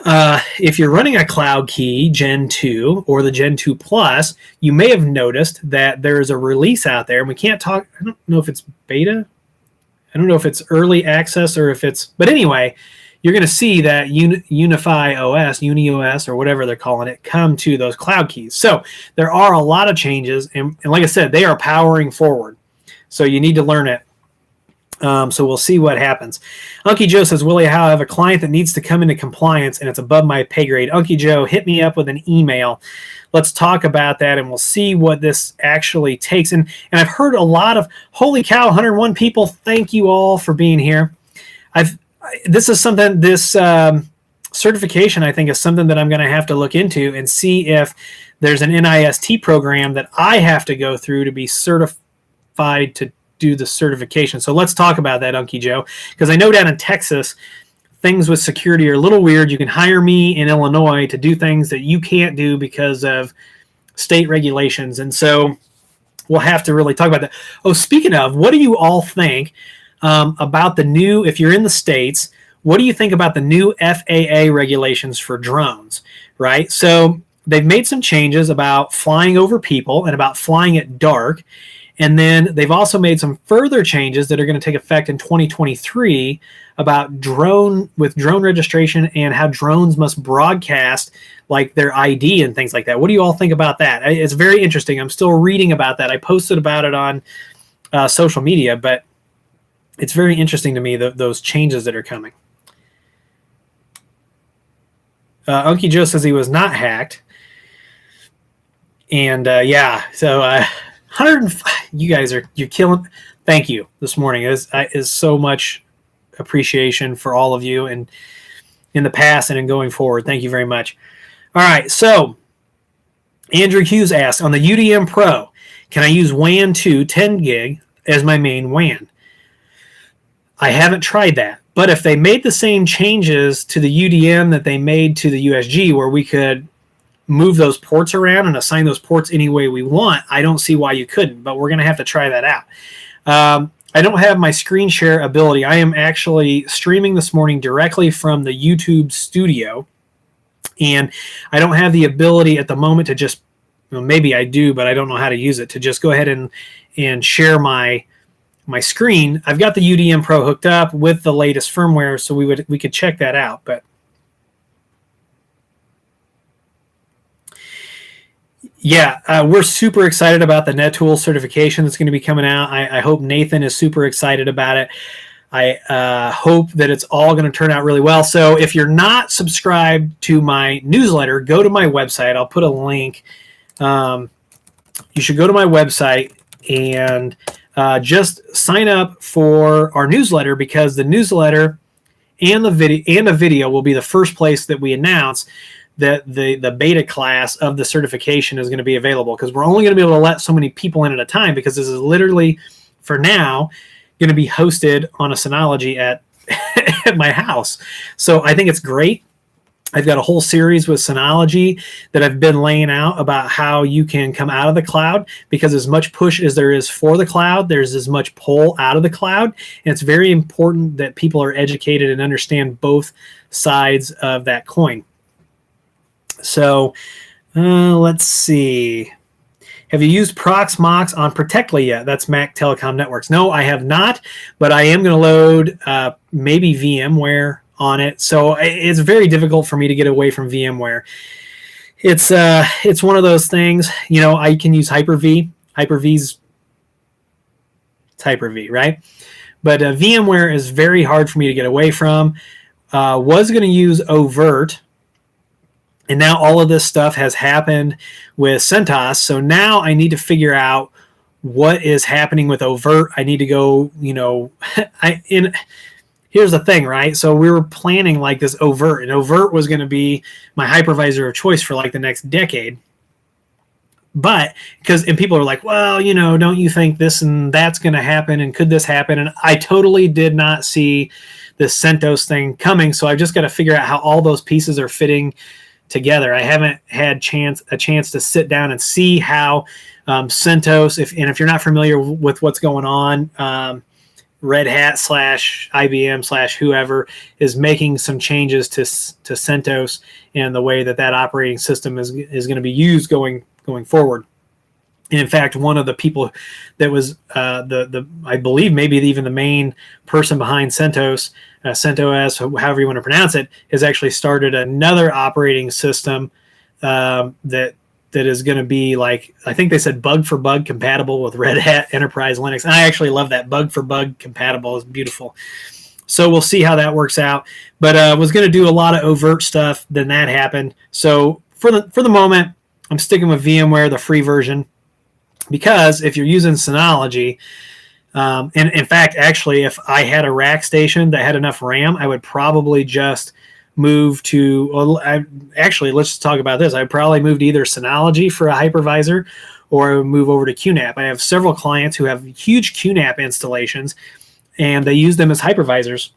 if you're running a Cloud Key Gen 2 or the Gen 2 Plus, you may have noticed that there is a release out there, and we can't talk, I don't know if it's beta, I don't know if it's early access or if it's, but anyway, you're going to see that Unify OS, UniOS, or whatever they're calling it, come to those Cloud Keys. So there are a lot of changes, and like I said, they are powering forward. So you need to learn it. So we'll see what happens. Unky Joe says, Willie, how I have a client that needs to come into compliance, and it's above my pay grade. Unky Joe, hit me up with an email. Let's talk about that, and we'll see what this actually takes. And I've heard a lot of, holy cow, 101 people. Thank you all for being here. This is something, this certification, I think, is something that I'm going to have to look into and see if there's an NIST program that I have to go through to be certified to do the certification. So let's talk about that, Unky Joe, because I know down in Texas, things with security are a little weird. You can hire me in Illinois to do things that you can't do because of state regulations. And so we'll have to really talk about that. Oh, speaking of, what do you all think about the new, if you're in the States, what do you think about the new FAA regulations for drones, right? So they've made some changes about flying over people and about flying at dark. And then they've also made some further changes that are going to take effect in 2023 about drone registration and how drones must broadcast like their ID and things like that. What do you all think about that? It's very interesting. I'm still reading about that. I posted about it on social media, but it's very interesting to me, those changes that are coming. Unky Joe says he was not hacked. And yeah, so 105, you guys you're killing. Thank you this morning. Is so much appreciation for all of you, and in the past and in going forward. Thank you very much. All right, so Andrew Hughes asks, on the UDM Pro, can I use WAN 2 10 gig as my main WAN? I haven't tried that, but if they made the same changes to the UDM that they made to the USG, where we could move those ports around and assign those ports any way we want, I don't see why you couldn't, but we're going to have to try that out. I don't have my screen share ability. I am actually streaming this morning directly from the YouTube studio, and I don't have the ability at the moment to just, well, maybe I do, but I don't know how to use it, to just go ahead and share my screen. I've got the UDM Pro hooked up with the latest firmware, so we could check that out. But yeah, we're super excited about the NetTool certification that's going to be coming out. I hope Nathan is super excited about it. I hope that it's all going to turn out really well. So if you're not subscribed to my newsletter, go to my website. I'll put a link. You should go to my website and just sign up for our newsletter, because the newsletter and the video will be the first place that we announce that the beta class of the certification is going to be available, because we're only going to be able to let so many people in at a time, because this is literally, for now, going to be hosted on a Synology at my house. So I think it's great. I've got a whole series with Synology that I've been laying out about how you can come out of the cloud, because as much push as there is for the cloud, there's as much pull out of the cloud. And it's very important that people are educated and understand both sides of that coin. So let's see. Have you used Proxmox on Protectly yet? That's Mac Telecom Networks. No, I have not, but I am going to load maybe VMware on it. So it's very difficult for me to get away from VMware. It's one of those things, I can use Hyper-V. Hyper-V's Hyper-V, right? But VMware is very hard for me to get away from. Was going to use Overt, and now all of this stuff has happened with CentOS. So now I need to figure out what is happening with Overt. I need to go, here's the thing, right? So we were planning like this Overt, and Overt was going to be my hypervisor of choice for like the next decade. But and people are like, well, don't you think this and that's going to happen, and could this happen? And I totally did not see this CentOS thing coming. So I've just got to figure out how all those pieces are fitting together. I haven't had a chance to sit down and see how CentOS, if you're not familiar with what's going on, Red Hat / IBM / whoever is making some changes to CentOS and the way that operating system is going to be used going forward. And in fact, one of the people that was I believe maybe even the main person behind CentOS, however you want to pronounce it, has actually started another operating system that is going to be like, I think they said bug for bug compatible with Red Hat Enterprise Linux. And I actually love that. Bug for bug compatible is beautiful. So we'll see how that works out. But I was going to do a lot of Overt stuff. Then that happened. So for the moment, I'm sticking with VMware, the free version. Because if you're using Synology, and in fact, actually, if I had a rack station that had enough RAM, I would probably just move to, actually, let's just talk about this. I'd probably move to either Synology for a hypervisor, or I would move over to QNAP. I have several clients who have huge QNAP installations, and they use them as hypervisors.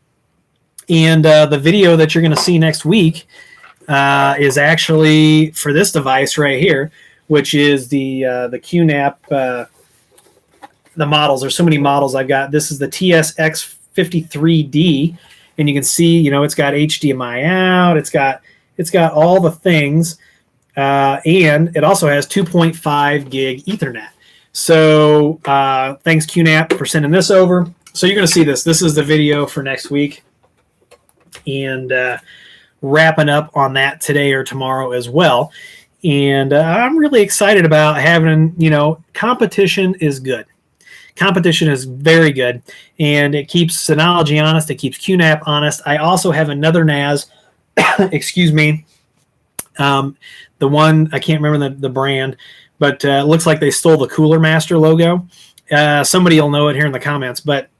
And the video that you're going to see next week is actually for this device right here, which is the QNAP, the models. There's so many models I've got. This is the TSX53D, and you can see, it's got HDMI out. It's got all the things, and it also has 2.5 gig Ethernet. So thanks QNAP for sending this over. So you're going to see this. This is the video for next week, and wrapping up on that today or tomorrow as well. And I'm really excited about having, competition is good. Competition is very good, and it keeps Synology honest. It keeps QNAP honest. I also have another NAS, excuse me, the one, I can't remember the brand, but it looks like they stole the Cooler Master logo. Somebody will know it here in the comments, but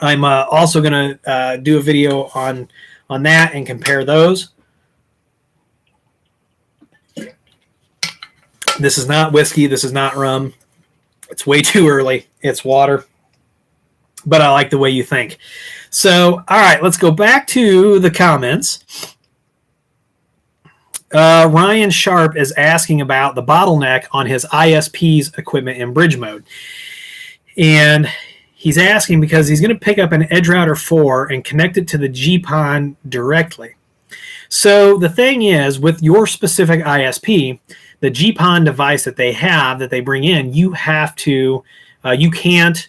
I'm also going to do a video on that and compare those. This is not whiskey. This is not rum. It's way too early. It's water. But I like the way you think. So, all right, let's go back to the comments. Ryan Sharp is asking about the bottleneck on his ISP's equipment in bridge mode. And he's asking because he's going to pick up an Edge Router 4 and connect it to the GPON directly. So the thing is, with your specific ISP, the GPON device that they bring in, you have to, you can't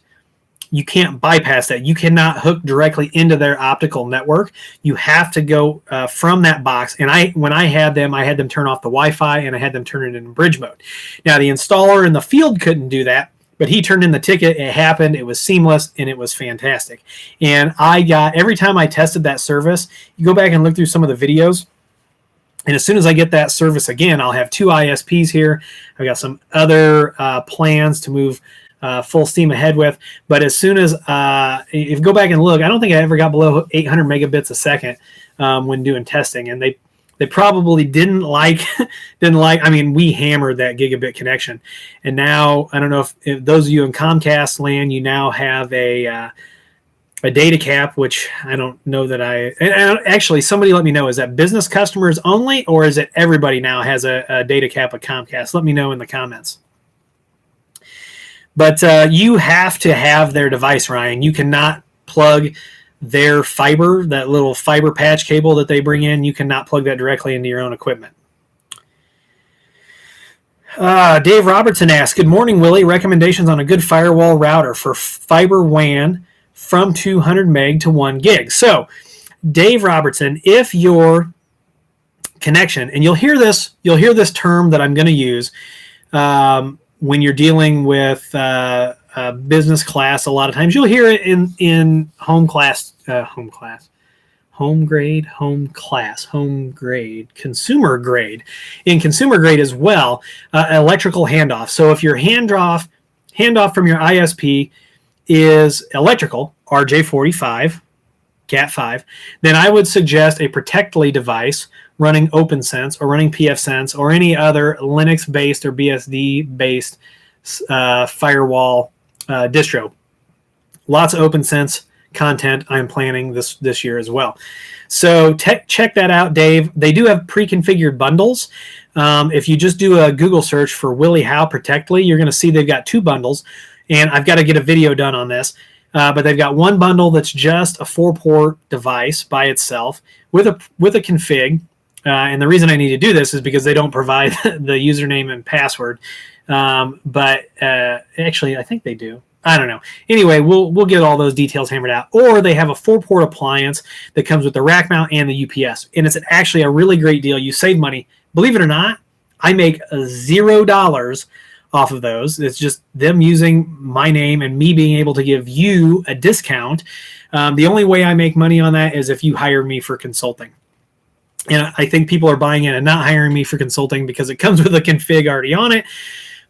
bypass that. You cannot hook directly into their optical network. You have to go from that box. And when I had them turn off the Wi-Fi, and I had them turn it in bridge mode. Now, the installer in the field couldn't do that, but he turned in the ticket. It happened. It was seamless, and it was fantastic. And every time I tested that service, you go back and look through some of the videos, and as soon as I get that service again, I'll have 2 ISPs here. I've got some other plans to move full steam ahead with. But as soon as, if you go back and look, I don't think I ever got below 800 megabits a second when doing testing. And they probably didn't like, I mean, we hammered that gigabit connection. And now, I don't know if those of you in Comcast land, you now have a data cap, which I don't know that and actually, somebody let me know, is that business customers only, or is it everybody now has a data cap at Comcast? Let me know in the comments. But you have to have their device, Ryan. You cannot plug their fiber, that little fiber patch cable that they bring in, you cannot plug that directly into your own equipment. Dave Robertson asks, good morning, Willie. Recommendations on a good firewall router for fiber WAN from 200 meg to 1 gig. So, Dave Robertson, if your connection, and you'll hear this term that I'm going to use when you're dealing with business class. A lot of times you'll hear it in home class, consumer grade, in consumer grade as well, electrical handoff. So if your handoff from your ISP is electrical, RJ45, Cat5, then I would suggest a Protectly device running OpenSense or running pfSense or any other Linux-based or BSD-based firewall distro. Lots of OpenSense content I'm planning this year as well. So check that out, Dave. They do have pre-configured bundles. If you just do a Google search for Willie Howe Protectly, you're going to see they've got 2 bundles. And I've got to get a video done on this. But they've got one bundle that's just a 4-port device by itself with a config. And the reason I need to do this is because they don't provide the username and password. But actually, I think they do. I don't know. Anyway, we'll get all those details hammered out. Or they have a 4-port appliance that comes with the rack mount and the UPS. And it's actually a really great deal. You save money. Believe it or not, I make $0 off of those. It's just them using my name and me being able to give you a discount. The only way I make money on that is if you hire me for consulting. And I think people are buying it and not hiring me for consulting because it comes with a config already on it.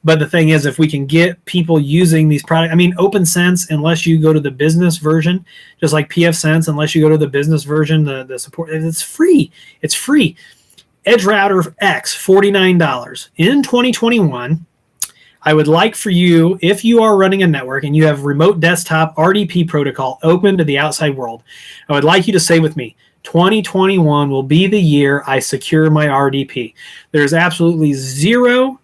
But the thing is, if we can get people using these products, I mean, OpenSense, unless you go to the business version, just like pfSense, unless you go to the business version, the support, it's free. It's free. Edge Router X, $49. In 2021, I would like for you, if you are running a network and you have remote desktop RDP protocol open to the outside world, I would like you to say with me, 2021 will be the year I secure my RDP. There's absolutely zero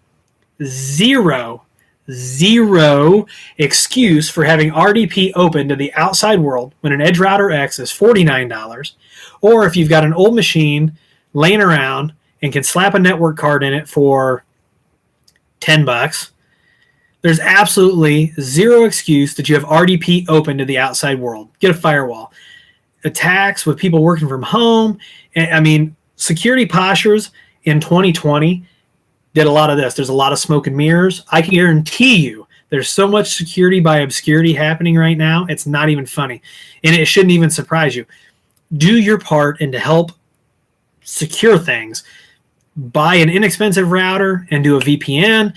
excuse for having RDP open to the outside world when an Edge Router X is $49, or if you've got an old machine laying around and can slap a network card in it for $10. There's absolutely zero excuse that you have RDP open to the outside world. Get a firewall. Attacks with people working from home. I mean, security postures in 2020 did a lot of this. There's a lot of smoke and mirrors. I can guarantee you there's so much security by obscurity happening right now, it's not even funny. And it shouldn't even surprise you. Do your part and to help secure things. Buy an inexpensive router and do a VPN.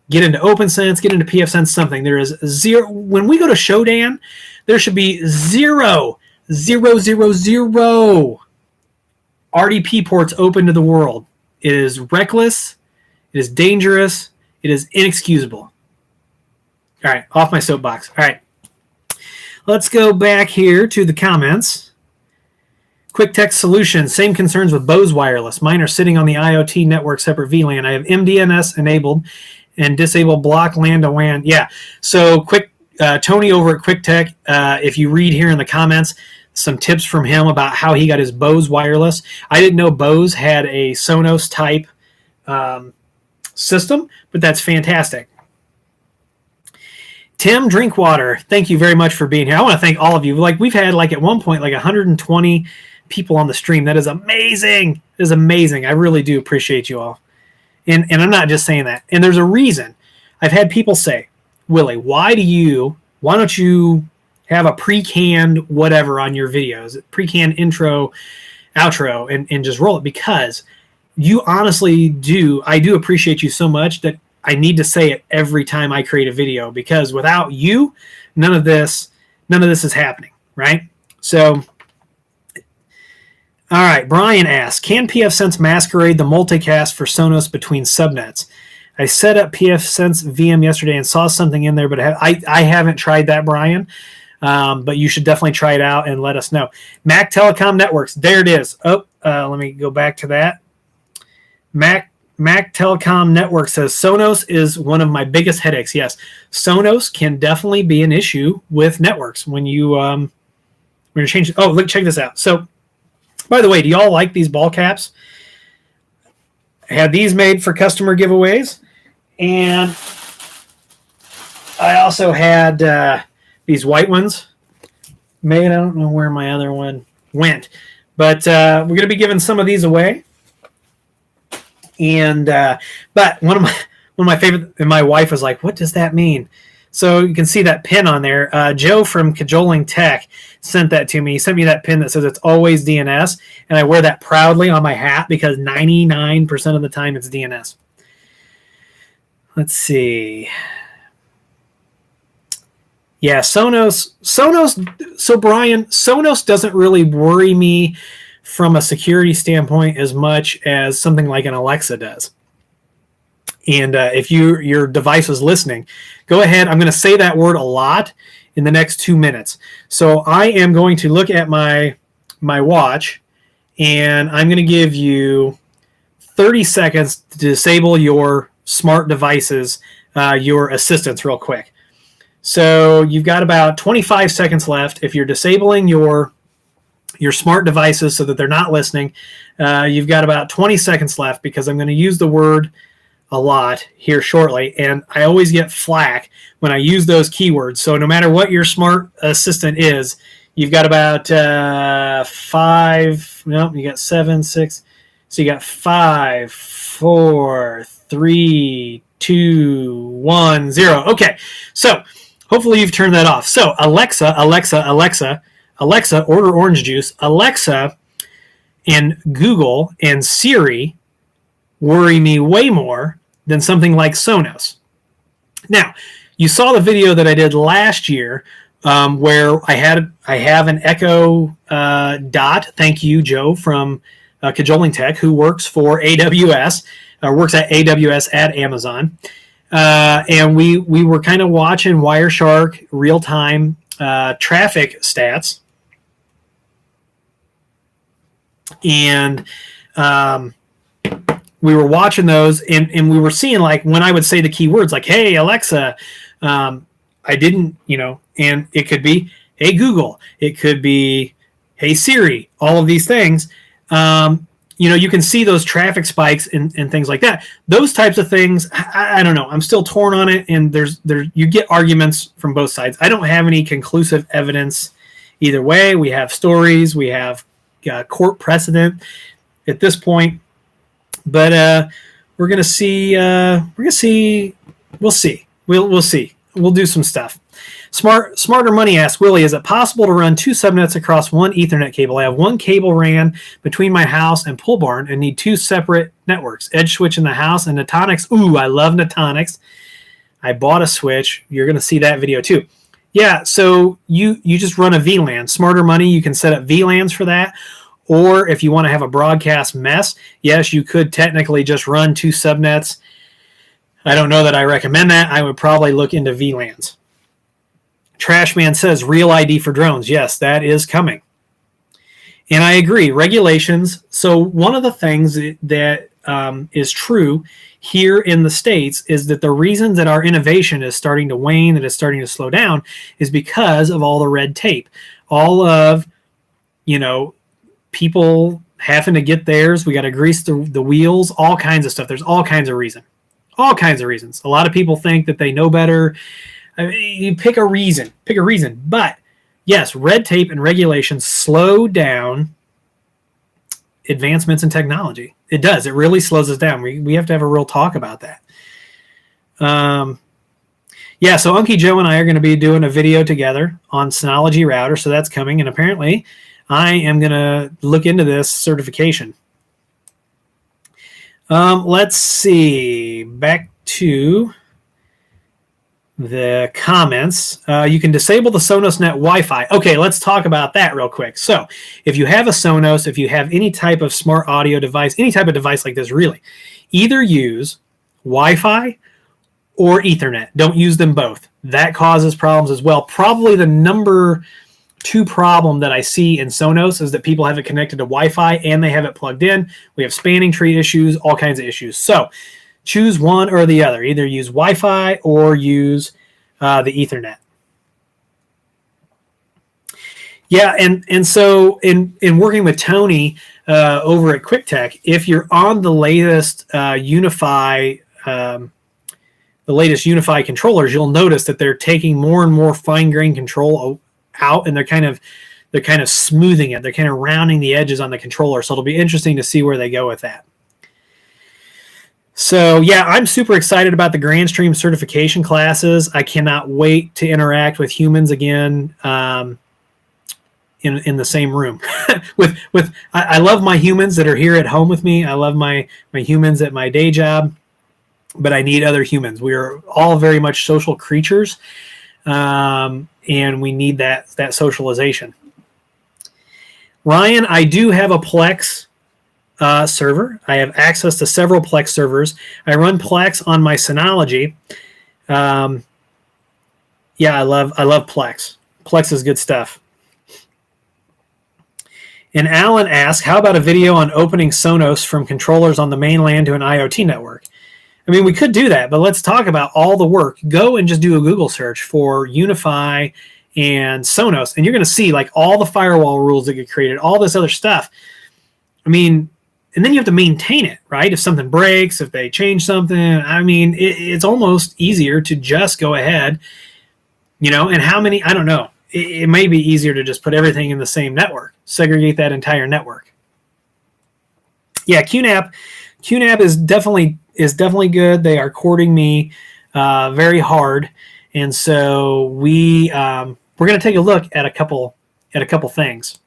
Get into OpenSense, get into pfSense, something. There is zero. When we go to Shodan, there should be zero RDP ports open to the world. It is reckless. It is dangerous. It is inexcusable. All right, off my soapbox. All right, let's go back here to the comments. Quick Text Solutions, same concerns with Bose Wireless. Mine are sitting on the IoT network separate VLAN. I have MDNS enabled and disable block LAN to WAN. Yeah, so Tony over at Quick Tech, if you read here in the comments, some tips from him about how he got his Bose Wireless. I didn't know Bose had a Sonos type system, but that's fantastic. Tim Drinkwater, thank you very much for being here. I want to thank all of you. Like, we've had at one point 120 people on the stream. That is amazing. It is amazing. I really do appreciate you all. And I'm not just saying that. And there's a reason. I've had people say, Willie, why don't you have a pre-canned whatever on your videos, pre-canned intro, outro, and just roll it? Because you honestly do. I do appreciate you so much that I need to say it every time I create a video, because without you, none of this is happening, right? So, all right, Brian asks, can pfSense Masquerade the multicast for Sonos between subnets? I set up pfSense VM yesterday and saw something in there, but I haven't tried that, Brian. But you should definitely try it out and let us know. Mac Telecom Networks, there it is. Let me go back to that. Mac Telecom Network says Sonos is one of my biggest headaches. Yes, Sonos can definitely be an issue with networks when you're changing. Oh, look, check this out. So, by the way, do y'all like these ball caps? I had these made for customer giveaways, and I also had these white ones made. I don't know where my other one went, but we're going to be giving some of these away. And but one of my favorite, and my wife was like, "What does that mean?" So you can see that pin on there. Joe from Cajoling Tech sent that to me. He sent me that pin that says it's always DNS, and I wear that proudly on my hat because 99% of the time it's DNS. Let's see. Yeah, Sonos. So Brian, Sonos doesn't really worry me from a security standpoint as much as something like an Alexa does. And if your device is listening, go ahead. I'm going to say that word a lot in the next 2 minutes. So I am going to look at my watch, and I'm going to give you 30 seconds to disable your smart devices, your assistants, real quick. So you've got about 25 seconds left. If you're disabling your smart devices so that they're not listening, you've got about 20 seconds left, because I'm going to use the word a lot here shortly, and I always get flack when I use those keywords. So no matter what your smart assistant is, you've got about you got 7, 6, so you got 5, 4, 3, 2, 1, 0. Okay, so hopefully you've turned that off. So Alexa, order orange juice. Alexa and Google and Siri worry me way more than something like Sonos. Now, you saw the video that I did last year where I have an Echo Dot. Thank you, Joe from Cajoling Tech, who works for AWS, works at AWS at Amazon. And we were kind of watching Wireshark real-time traffic stats. And we were watching those, and we were seeing, when I would say the keywords, hey, Alexa, I didn't, and it could be, hey, Google, it could be, hey, Siri, all of these things. You can see those traffic spikes and things like that. Those types of things, I don't know. I'm still torn on it, and you get arguments from both sides. I don't have any conclusive evidence either way. We have stories, we have court precedent at this point, but we're gonna see. We'll see. We'll see. We'll do some stuff. Smarter Money asks, Willie, is it possible to run 2 subnets across one Ethernet cable? I have one cable ran between my house and pole barn and need 2 separate networks. Edge switch in the house and Nutanix. Ooh, I love Nutanix. I bought a switch. You're going to see that video too. Yeah, so you just run a VLAN. Smarter Money, you can set up VLANs for that. Or if you want to have a broadcast mess, yes, you could technically just run 2 subnets. I don't know that I recommend that. I would probably look into VLANs. Trashman says, Real ID for drones. Yes, that is coming. And I agree. Regulations. So one of the things that is true here in the States is that the reason that our innovation is starting to wane, that it's starting to slow down, is because of all the red tape. All of, people having to get theirs. We got to grease the wheels, all kinds of stuff. There's all kinds of reasons. All kinds of reasons. A lot of people think that they know better. I mean, you pick a reason. But yes, red tape and regulations slow down advancements in technology. It does. It really slows us down. We have to have a real talk about that. So Unky Joe and I are going to be doing a video together on Synology router, so that's coming. And apparently, I am going to look into this certification. Let's see. Back to the comments. You can disable the Sonos Net Wi-Fi. Okay, let's talk about that real quick. So if you have a Sonos, if you have any type of smart audio device, any type of device like this, really, either use Wi-Fi or Ethernet. Don't use them both. That causes problems as well. Probably the number 2 problem that I see in Sonos is that people have it connected to Wi-Fi and they have it plugged in. We have spanning tree issues, all kinds of issues. So choose one or the other. Either use Wi-Fi or use the Ethernet. Yeah, and so in working with Tony over at QuickTech, if you're on the latest Unify controllers, you'll notice that they're taking more and more fine-grained control out, and they're kind of smoothing it. They're kind of rounding the edges on the controller. So it'll be interesting to see where they go with that. So yeah, I'm super excited about the Grandstream certification classes. I cannot wait to interact with humans again in the same room. I love my humans that are here at home with me. I love my humans at my day job, but I need other humans. We are all very much social creatures, and we need that socialization. Ryan, I do have a Plex server. I have access to several Plex servers. I run Plex on my Synology. I love Plex. Plex is good stuff. And Alan asks, how about a video on opening Sonos from controllers on the main LAN to an IoT network? I mean, we could do that, but let's talk about all the work. Go and just do a Google search for Unify and Sonos, and you're going to see like all the firewall rules that get created, all this other stuff. I mean, and then you have to maintain it, right? If something breaks, if they change something, I mean, it's almost easier to just go ahead, and how many, I don't know. It may be easier to just put everything in the same network, segregate that entire network. Yeah, QNAP is definitely good. They are courting me very hard, and so we're going to take a look at a couple things.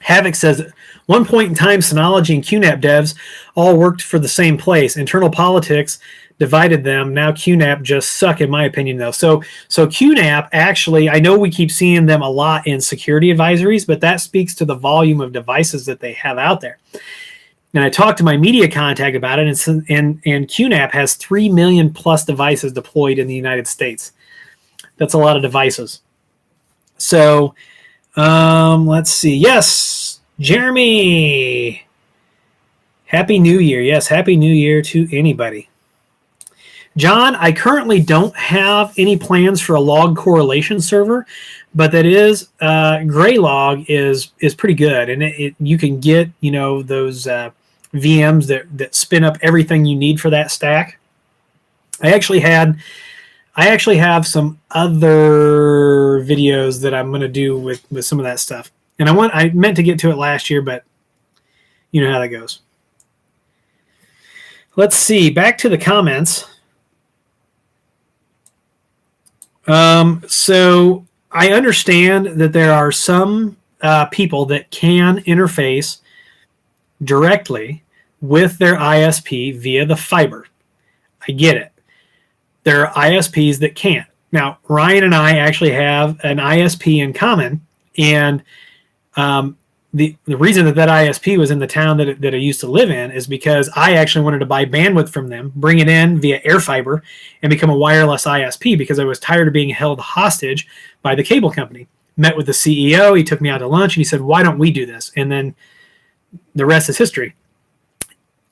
Havoc says, at one point in time, Synology and QNAP devs all worked for the same place. Internal politics divided them. Now QNAP just suck, in my opinion, though. So QNAP, actually, I know we keep seeing them a lot in security advisories, but that speaks to the volume of devices that they have out there. And I talked to my media contact about it, and QNAP has 3 million plus devices deployed in the United States. That's a lot of devices. So let's see. Yes, Jeremy. Happy New Year. Yes, Happy New Year to anybody. John, I currently don't have any plans for a log correlation server, but that is Graylog is pretty good, and you can get those VMs that spin up everything you need for that stack. I actually have some other videos that I'm going to do with some of that stuff, and I meant to get to it last year, but you know how that goes. Let's see. Back to the comments. So I understand that there are some people that can interface directly with their ISP via the fiber. I get it. There are ISPs that can't. Now, Ryan and I actually have an ISP in common, and the reason that ISP was in the town that I used to live in is because I actually wanted to buy bandwidth from them, bring it in via air fiber, and become a wireless ISP because I was tired of being held hostage by the cable company. met with the CEO. He took me out to lunch and he said, why don't we do this? And then the rest is history.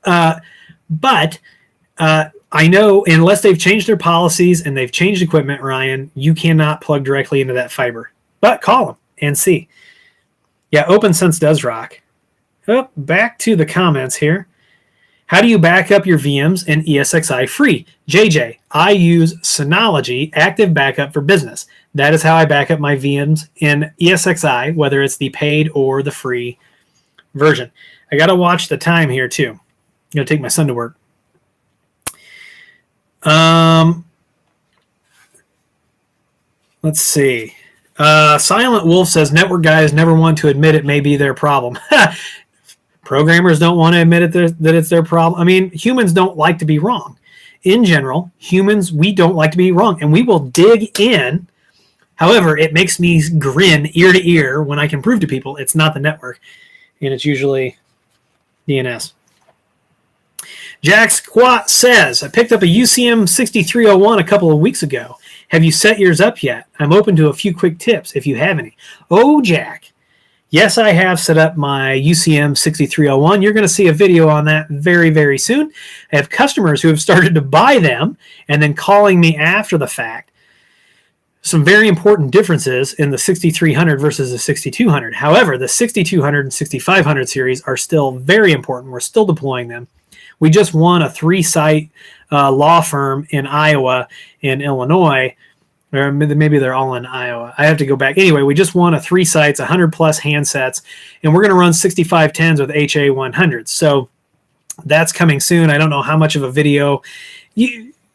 But I know unless they've changed their policies and they've changed equipment, Ryan, you cannot plug directly into that fiber. But call them and see. Yeah, OpenSense does rock. Oh, back to the comments here. How do you back up your VMs in ESXi free? JJ, I use Synology Active Backup for Business. That is how I back up my VMs in ESXi, whether it's the paid or the free version. I got to watch the time here, too. I'm going to take my son to work. Let's see. Silent Wolf says network guys never want to admit it may be their problem. Programmers don't want to admit it that it's their problem. I mean, humans don't like to be wrong. In general, humans, we don't like to be wrong, and we will dig in. However, it makes me grin ear to ear when I can prove to people it's not the network, and it's usually DNS. Jack Squat says, I picked up a UCM 6301 a couple of weeks ago. Have you set yours up yet? I'm open to a few quick tips if you have any. Oh, Jack. Yes, I have set up my UCM 6301. You're going to see a video on that very, very soon. I have customers who have started to buy them and then calling me after the fact. Some very important differences in the 6300 versus the 6200. However, the 6200 and 6500 series are still very important. We're still deploying them. We just won a 3-site law firm in Iowa and Illinois. Or maybe they're all in Iowa. I have to go back. Anyway, we just won a 3 sites, 100-plus handsets, and we're going to run 6510s with HA100s. So that's coming soon. I don't know how much of a video.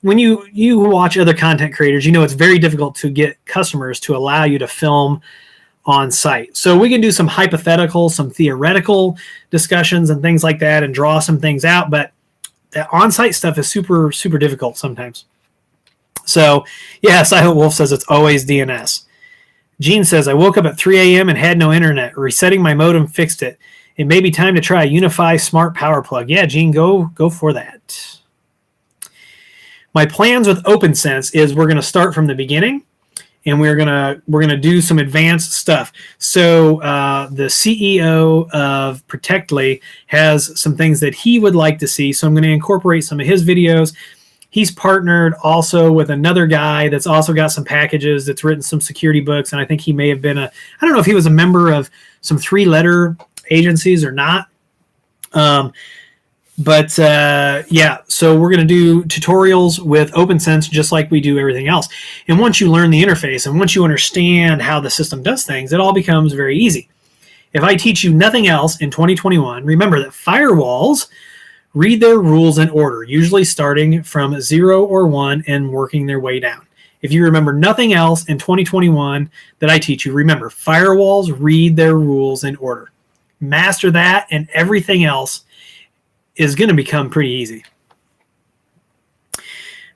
When you watch other content creators, you know it's very difficult to get customers to allow you to film on site. So we can do some hypothetical, some theoretical discussions and things like that and draw some things out, but the on-site stuff is super, super difficult sometimes. So, yeah, Silent Wolf says it's always DNS. Gene says, I woke up at 3 a.m. and had no internet. Resetting my modem fixed it. It may be time to try a Unify Smart Power Plug. Yeah, Gene, go for that. My plans with OpenSense is we're going to start from the beginning, and we're gonna do some advanced stuff. So the CEO of Protectly has some things that he would like to see. So I'm going to incorporate some of his videos. He's partnered also with another guy that's also got some packages, that's written some security books, and I think he may have been I don't know if he was a member of some 3-letter agencies or not. Yeah, so we're going to do tutorials with OpenSense just like we do everything else. And once you learn the interface and once you understand how the system does things, it all becomes very easy. If I teach you nothing else in 2021, remember that firewalls read their rules in order, usually starting from 0 or 1 and working their way down. If you remember nothing else in 2021 that I teach you, remember, firewalls read their rules in order. Master that, and everything else is going to become pretty easy.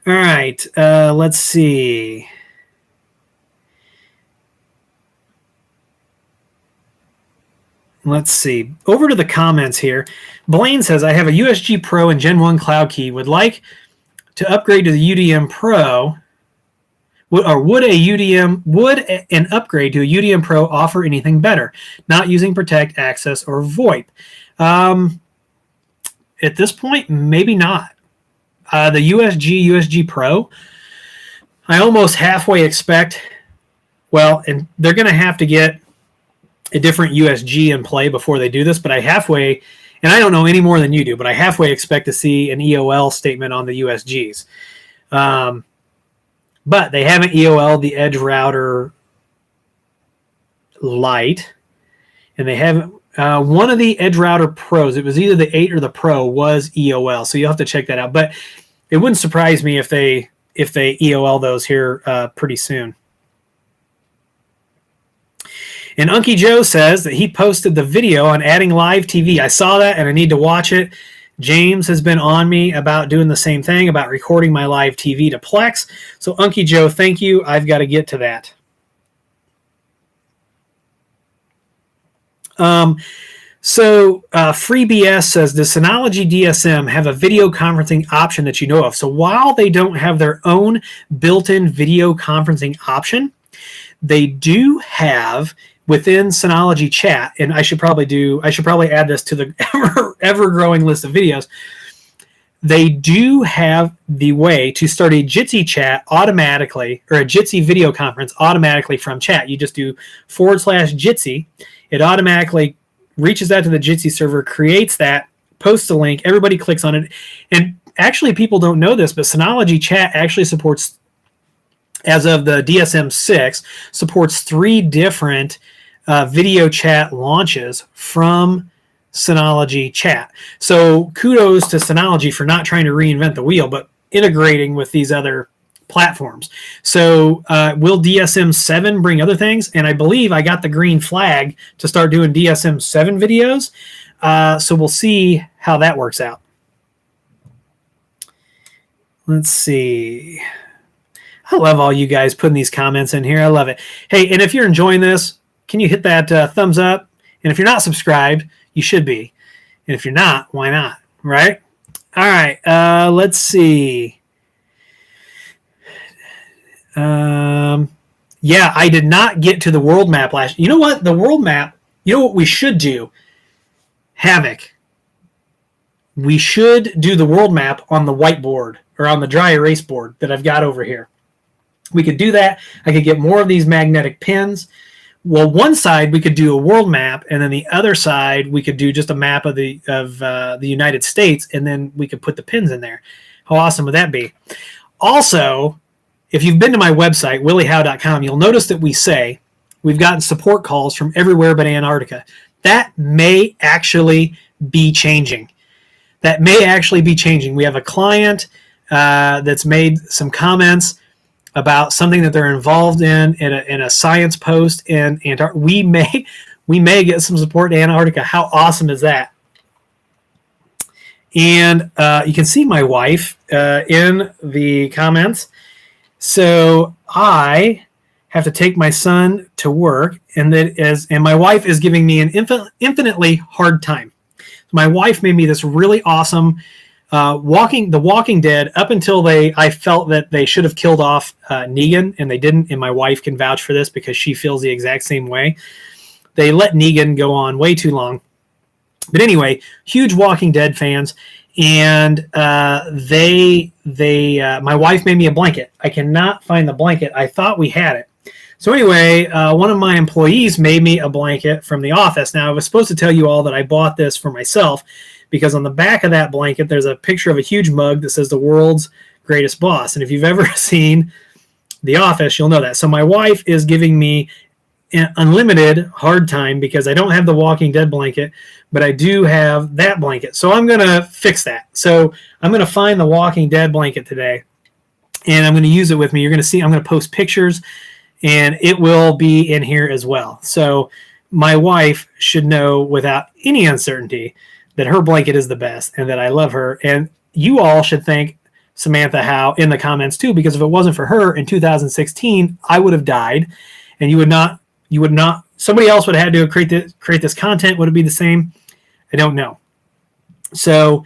All right, let's see. Let's see. Over to the comments here. Blaine says, I have a USG Pro and Gen 1 Cloud Key. Would like to upgrade to the UDM Pro. Would an upgrade to a UDM Pro offer anything better? Not using Protect, Access, or VoIP. At this point, maybe not. The USG Pro, I almost halfway expect, well, and they're going to have to get a different USG in play before they do this, but I halfway, and I don't know any more than you do, but I halfway expect to see an EOL statement on the USGs. But they haven't EOL'd the Edge Router Lite, and they haven't, one of the Edge Router Pros, it was either the 8 or the Pro, was EOL, so you'll have to check that out. But it wouldn't surprise me if they EOL those here pretty soon. And Unky Joe says that he posted the video on adding live TV. I saw that and I need to watch it. James has been on me about doing the same thing, about recording my live TV to Plex. So Unky Joe, thank you. I've got to get to that. FreeBS says, does Synology DSM have a video conferencing option that you know of? So while they don't have their own built-in video conferencing option, they do have within Synology chat, and I should probably add this to the ever growing list of videos. They do have the way to start a Jitsi chat automatically, or a Jitsi video conference automatically from chat. You just do /Jitsi. It automatically reaches out to the Jitsi server, creates that, posts a link, everybody clicks on it. And actually, people don't know this, but Synology chat actually supports, as of the DSM-6, supports 3 different video chat launches from Synology chat. So kudos to Synology for not trying to reinvent the wheel, but integrating with these other platforms. So will DSM-7 bring other things? And I believe I got the green flag to start doing DSM-7 videos. So we'll see how that works out. Let's see. I love all you guys putting these comments in here. I love it. Hey, and if you're enjoying this, can you hit that thumbs up? And if you're not subscribed, you should be. And if you're not, why not? Right? All right. Let's see. Yeah, I did not get to the world map last. You know what? The world map, you know what we should do? Havoc. We should do the world map on the whiteboard or on the dry erase board that I've got over here. We could do that. I could get more of these magnetic pins. Well, one side we could do a world map, and then the other side we could do just a map of the United States, and then we could put the pins in there. How awesome would that be? Also, if you've been to my website, williehowe.com, you'll notice that we say we've gotten support calls from everywhere but Antarctica. That may actually be changing. That may actually be changing. We have a client that's made some comments about something that they're involved in a science post in Antarctica. We may get some support in Antarctica. How awesome is that? And you can see my wife in the comments. So I have to take my son to work, and my wife is giving me an infinitely hard time. My wife made me this really awesome The Walking Dead, up until I felt that they should have killed off Negan, and they didn't, and my wife can vouch for this because she feels the exact same way. They let Negan go on way too long. But anyway, huge Walking Dead fans, and my wife made me a blanket. I cannot find the blanket. I thought we had it. So anyway, one of my employees made me a blanket from the office. Now, I was supposed to tell you all that I bought this for myself, because on the back of that blanket, there's a picture of a huge mug that says the world's greatest boss. And if you've ever seen The Office, you'll know that. So my wife is giving me an unlimited hard time because I don't have the Walking Dead blanket, but I do have that blanket. So I'm going to fix that. So I'm going to find the Walking Dead blanket today, and I'm going to use it with me. You're going to see I'm going to post pictures, and it will be in here as well. So my wife should know without any uncertainty that her blanket is the best and that I love her. And you all should thank Samantha Howe in the comments too, because if it wasn't for her in 2016, I would have died, and you would not, somebody else would have had to create this content. Would it be the same? I don't know. So,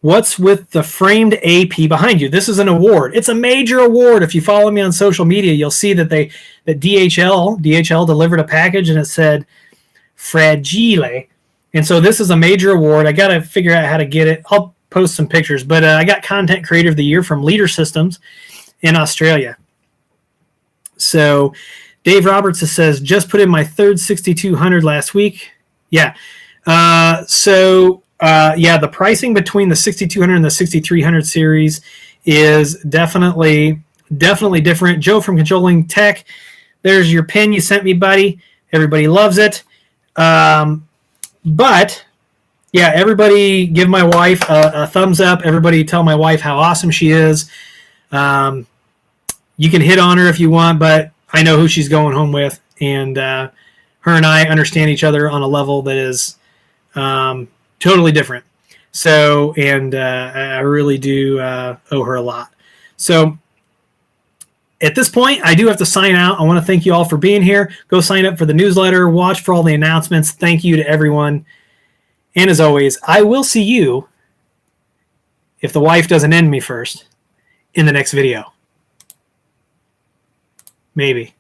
what's with the framed AP behind you? This is an award. It's a major award. If you follow me on social media, you'll see that DHL delivered a package and it said Fragile. And so this is a major award. I got to figure out how to get it. I'll post some pictures. But I got Content Creator of the Year from Leader Systems in Australia. So Dave Roberts says, just put in my third 6200 last week. Yeah. The pricing between the 6200 and the 6300 series is definitely different. Joe from Controlling Tech, there's your pin you sent me, buddy. Everybody loves it. But yeah, everybody give my wife a thumbs up. Everybody tell my wife how awesome she is. You can hit on her if you want, but I know who she's going home with, and her and I understand each other on a level that is totally different. So, and I really do owe her a lot. So at this point, I do have to sign out. I want to thank you all for being here. Go sign up for the newsletter. Watch for all the announcements. Thank you to everyone. And as always, I will see you, if the wife doesn't end me first, in the next video. Maybe.